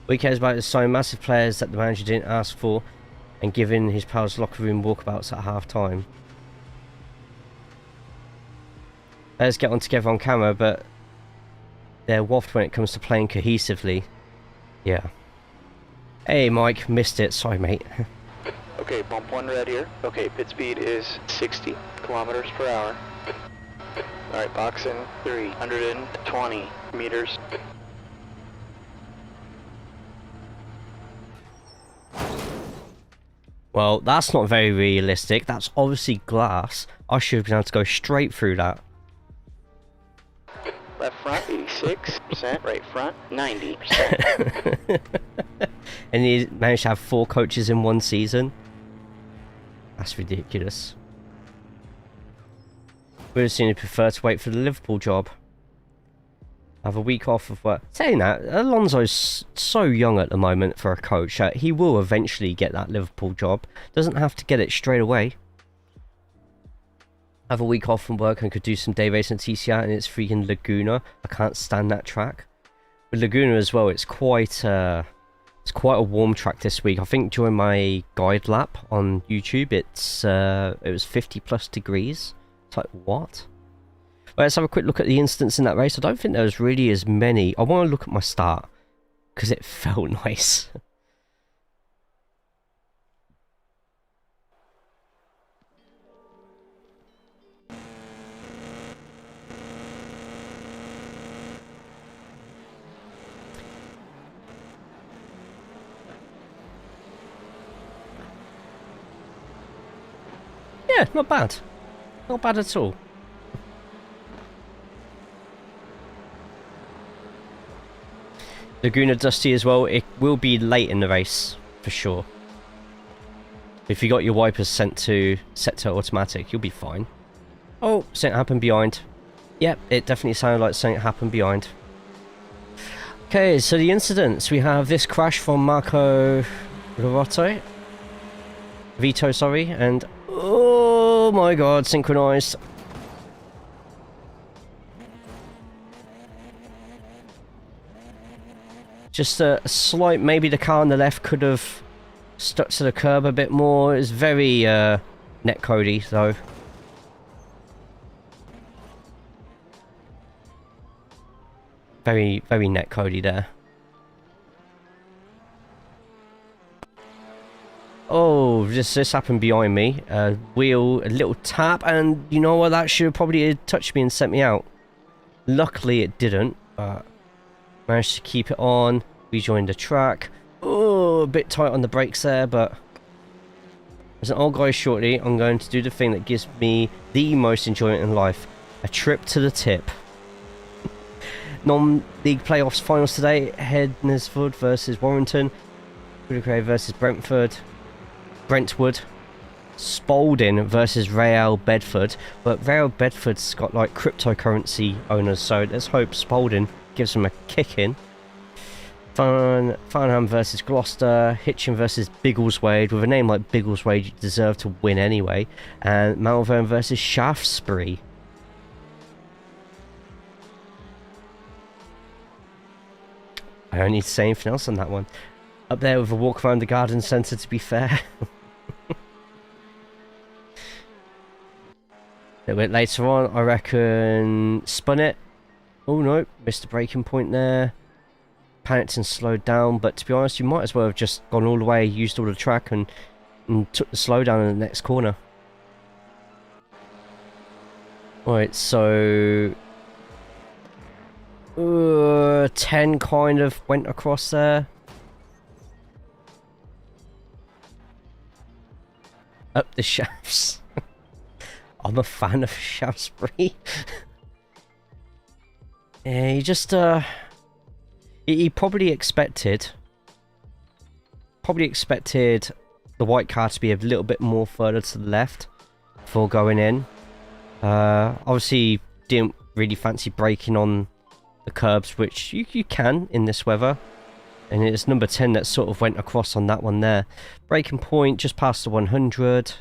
S2: What he cares about is signing massive players that the manager didn't ask for and giving his pals locker room walkabouts at half time. Players get on together on camera, but they're waft when it comes to playing cohesively. Yeah. Hey Mike, missed it, sorry mate.
S1: Okay, bump one red here. Okay, pit speed is 60 kilometers per hour. Alright, box in 320 meters.
S2: Well, that's not very realistic. That's obviously glass. I should have been able to go straight through that.
S1: Left front, 86%. Right front, 90%.
S2: And he managed to have 4 coaches in one season. That's ridiculous. Would have seen he'd prefer to wait for the Liverpool job. Have a week off of work. Saying that, Alonso's so young at the moment for a coach. He will eventually get that Liverpool job. Doesn't have to get it straight away. Have a week off from work and could do some day racing at TCR, and it's freaking Laguna. I can't stand that track. With Laguna as well, it's quite a warm track this week. I think during my guide lap on YouTube, it was 50 plus degrees. It's like, what? Right, let's have a quick look at the incidents in that race. I don't think there was really as many. I want to look at my start because it felt nice. Yeah, not bad. Not bad at all. Laguna dusty as well. It will be late in the race for sure. If you got your wipers set to automatic, you'll be fine. Oh, something happened behind. Yep, it definitely sounded like something happened behind. Okay, so the incidents. We have this crash from Marco Vito, sorry, and oh my god, synchronized. Just a slight, maybe the car on the left could have stuck to the curb a bit more. It's very netcodey though. Very netcodey there. Oh, this happened behind me. Wheel, a little tap, and you know what? That should have probably touched me and sent me out. Luckily it didn't, but managed to keep it on, rejoin the track. Oh, a bit tight on the brakes there, but as an old guy shortly, I'm going to do the thing that gives me the most enjoyment in life. A trip to the tip. Non-league playoffs finals today. Hednesford versus Warrington. Woodacre versus Brentwood. Spalding versus Real Bedford. But Real Bedford's got like cryptocurrency owners, so let's hope Spalding gives them a kick in. Farnham versus Gloucester. Hitchin versus Biggleswade. With a name like Biggleswade, you deserve to win anyway. And Malvern versus Shaftesbury. I don't need to say anything else on that one. Up there with a walk around the garden centre, to be fair. A little bit later on, I reckon Spun It Oh no, missed the braking point there. Panicked and slowed down, but to be honest, you might as well have just gone all the way, used all the track, and took the slowdown in the next corner. Alright, so 10 kind of went across there. Up the shafts. I'm a fan of shafts, Prix. Yeah, he just he probably expected the white car to be a little bit more further to the left before going in. Obviously didn't really fancy braking on the curbs, which you can in this weather. And it's number 10 that sort of went across on that one there. Braking point just past the 100.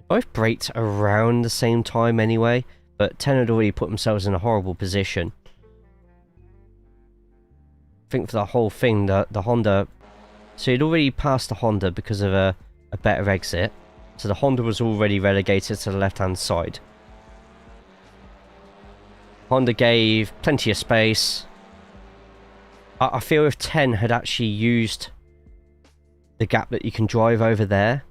S2: Both braked around the same time anyway, but 10 had already put themselves in a horrible position. I think for the whole thing, the Honda... So he'd already passed the Honda because of a better exit. So the Honda was already relegated to the left-hand side. Honda gave plenty of space. I feel if 10 had actually used the gap that you can drive over there,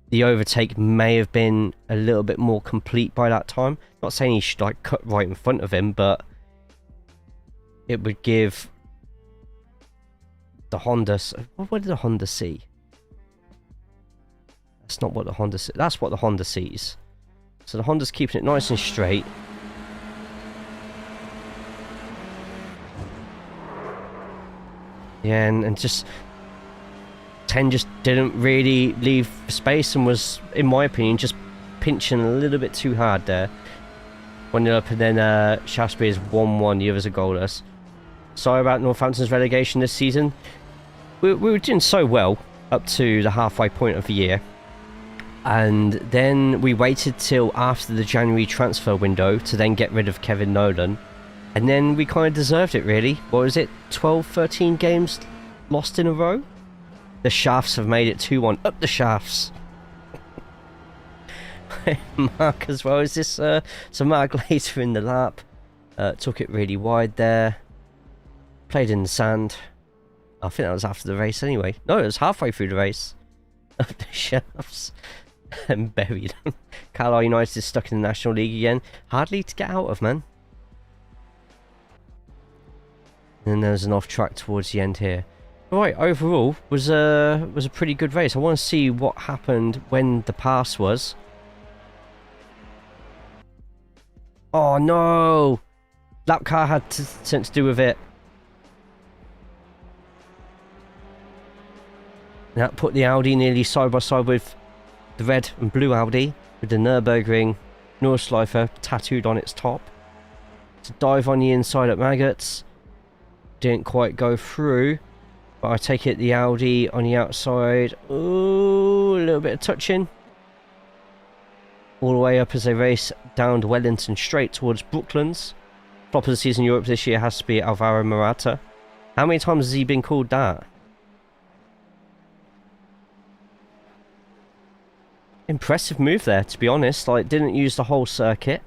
S2: the overtake may have been a little bit more complete by that time. Not saying he should like cut right in front of him, but it would give the Honda... What did the Honda see? That's not what the Honda sees. That's what the Honda sees. So the Honda's keeping it nice and straight. Yeah, and just 10 just didn't really leave space and was, in my opinion, just pinching a little bit too hard there. 1-0 up, and then Shaftesbury is 1-1, the others are goalless. Sorry about Northampton's relegation this season. We were doing so well up to the halfway point of the year. And then we waited till after the January transfer window to then get rid of Kevin Nolan. And then we kind of deserved it, really. What was it? 12, 13 games lost in a row? The Shafts have made it 2-1. Up the Shafts! Mark as well. Is this... so Mark later in the lap. Took it really wide there. Played in the sand. I think that was after the race anyway. No, it was halfway through the race. Up the Shafts. And buried them. Carlisle United is stuck in the National League again. Hardly to get out of, man. And then there's an off track towards the end here. Right, overall was a pretty good race. I want to see what happened when the pass was. Oh no! Lap car had something to do with it. That put the Audi nearly side by side with the red and blue Audi, with the Nürburgring Nordschleife tattooed on its top. To dive on the inside at Maggots. Didn't quite go through, but I take it the Audi on the outside. Ooh, a little bit of touching. All the way up as they race down to Wellington straight towards Brooklands. Flop of the season in Europe this year has to be Alvaro Morata. How many times has he been called that? Impressive move there, to be honest. Like, didn't use the whole circuit.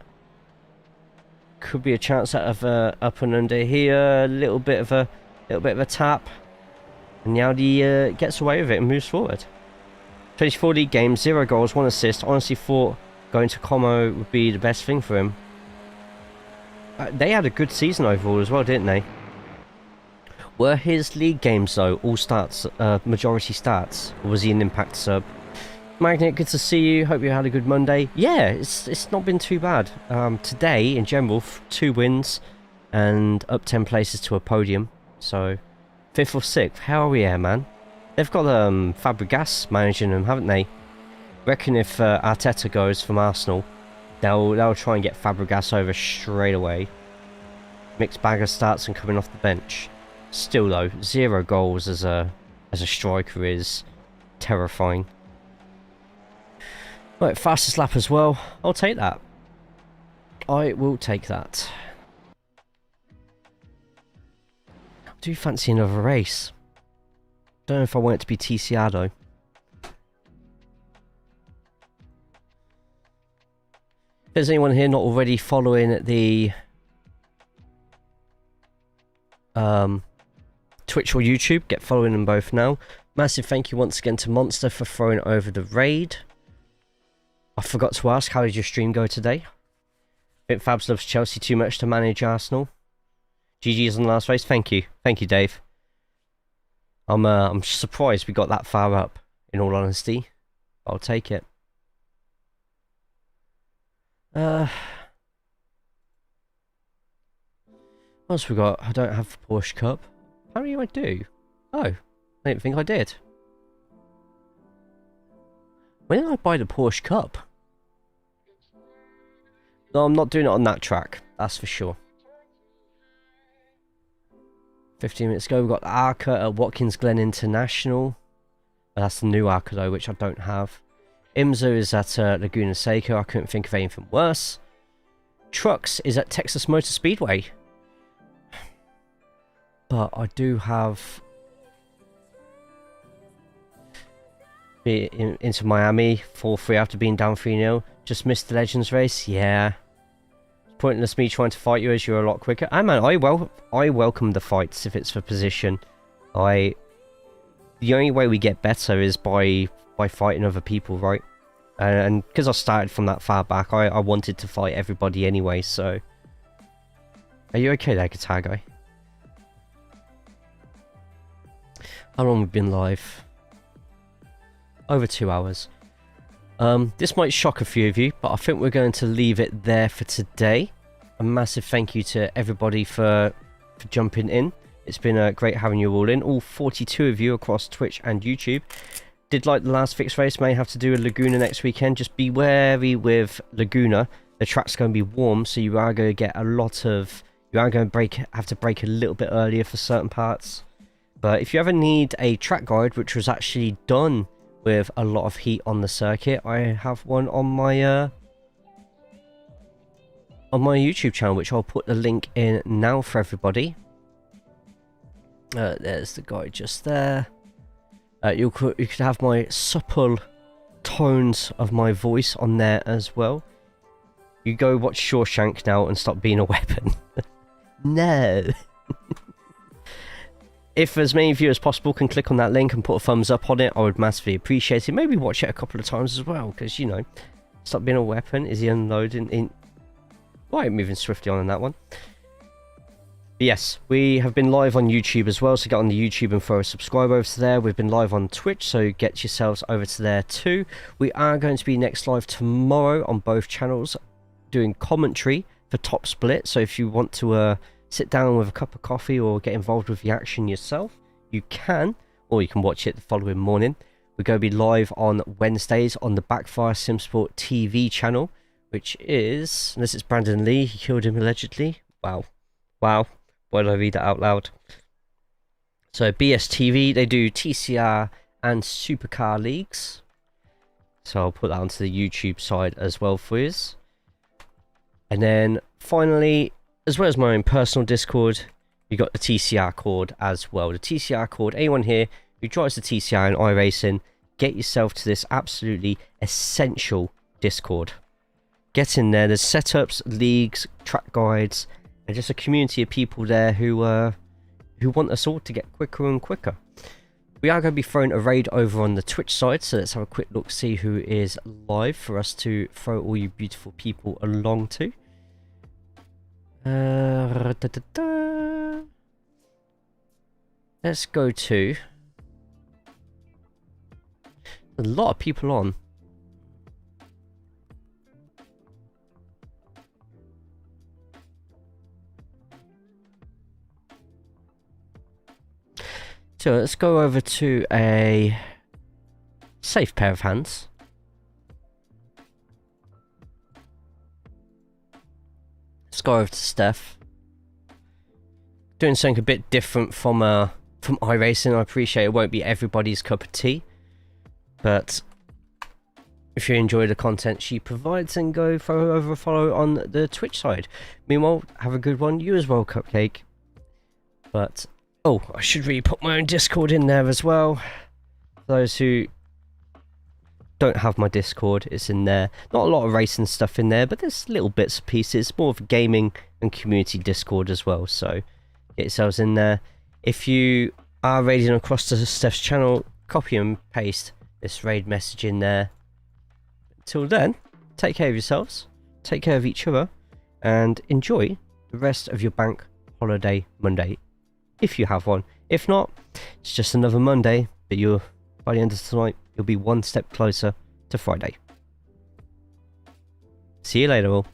S2: Could be a chance out of up and under here. A little bit of a tap, and the Audi gets away with it and moves forward. 24 league games, 0 goals, 1 assist. Honestly thought going to Como would be the best thing for him. They had a good season overall as well, didn't they? Were his league games though all starts, majority starts, or was he an impact sub? Magnet, good to see you. Hope you had a good Monday. Yeah, it's not been too bad. Today, in general, 2 wins and up 10 places to a podium. So, 5th or 6th. How are we here, man? They've got Fibreglass managing them, haven't they? Reckon if Arteta goes from Arsenal, they'll try and get Fibreglass over straight away. Mixed bag of starts and coming off the bench. Still though, 0 goals as a striker is terrifying. Right, fastest lap as well. I'll take that. I will take that. I do fancy another race. Don't know if I want it to be TCR though. there's anyone here not already following the Twitch or YouTube, get following them both now. Massive thank you once again to Monster for throwing over the raid. I forgot to ask, how did your stream go today? I think Fabs loves Chelsea too much to manage Arsenal. GG's on the last race. Thank you, Dave. I'm surprised we got that far up. In all honesty, I'll take it. What else we got? I don't have the Porsche Cup. Apparently I do. Oh, I didn't think I did. When did I buy the Porsche Cup? No, I'm not doing it on that track. That's for sure. 15 minutes ago, we got the Arca at Watkins Glen International. That's the new Arca though, which I don't have. IMSA is at Laguna Seca. I couldn't think of anything worse. Trucks is at Texas Motor Speedway. But I do have into Miami 4-3 after being down 3-0. Just missed the Legends race. Yeah. It's pointless me trying to fight you as you're a lot quicker. Ah man, I welcome the fights if it's for position. The only way we get better is by fighting other people, right? And because I started from that far back, I wanted to fight everybody anyway, so... Are you okay there, guitar guy? How long have we been live? Over 2 hours. This might shock a few of you, but I think we're going to leave it there for today. A massive thank you to everybody for jumping in. It's been great having you all in. All 42 of you across Twitch and YouTube. Did like the last fixed race, may have to do a Laguna next weekend. Just be wary with Laguna. The track's going to be warm, so you are going to get a lot of... You are going to have to brake a little bit earlier for certain parts. But if you ever need a track guide, which was actually done with a lot of heat on the circuit, I have one on my YouTube channel, which I'll put the link in now for everybody. There's the guide just there. You could have my supple tones of my voice on there as well. You go watch Shawshank now and stop being a weapon. No. If as many of you as possible can click on that link and put a thumbs up on it, I would massively appreciate it. Maybe watch it a couple of times as well, because, you know, stop being a weapon. Is he unloading? Right, moving swiftly on that one. But yes, we have been live on YouTube as well, so get on the YouTube and throw a subscribe over to there. We've been live on Twitch, so get yourselves over to there too. We are going to be next live tomorrow on both channels, doing commentary for Top Split, so if you want to sit down with a cup of coffee or get involved with the action yourself, you can, or you can watch it the following morning. We're going to be live on Wednesdays on the Backfire Simsport TV channel, which is, unless it's Brandon Lee, he killed him allegedly. Wow. Why did I read that out loud? So BSTV, they do TCR and Supercar leagues. So I'll put that onto the YouTube side as well for you. And then finally, as well as my own personal Discord, you got the TCR cord as well. The TCR cord, anyone here who drives the TCR and iRacing, get yourself to this absolutely essential Discord. Get in there, there's setups, leagues, track guides, and just a community of people there who want us all to get quicker and quicker. We are going to be throwing a raid over on the Twitch side, so let's have a quick look, see who is live for us to throw all you beautiful people along to. Let's go to... a lot of people on. So let's go over to a safe pair of hands. Let's go over to Steph. Doing something a bit different from iRacing. I appreciate it won't be everybody's cup of tea, but if you enjoy the content she provides, then go throw over a follow on the Twitch side. Meanwhile, have a good one. You as well, Cupcake. But oh, I should really put my own Discord in there as well. Those who don't have my Discord, it's in there. Not a lot of racing stuff in there, but there's little bits and pieces. More of a gaming and community Discord as well, so get yourselves in there. If you are raiding across to Steph's channel, copy and paste this raid message in there. Till then, take care of yourselves, take care of each other, and enjoy the rest of your bank holiday Monday, if you have one. If not, it's just another Monday, but by the end of tonight, you'll be one step closer to Friday. See you later all.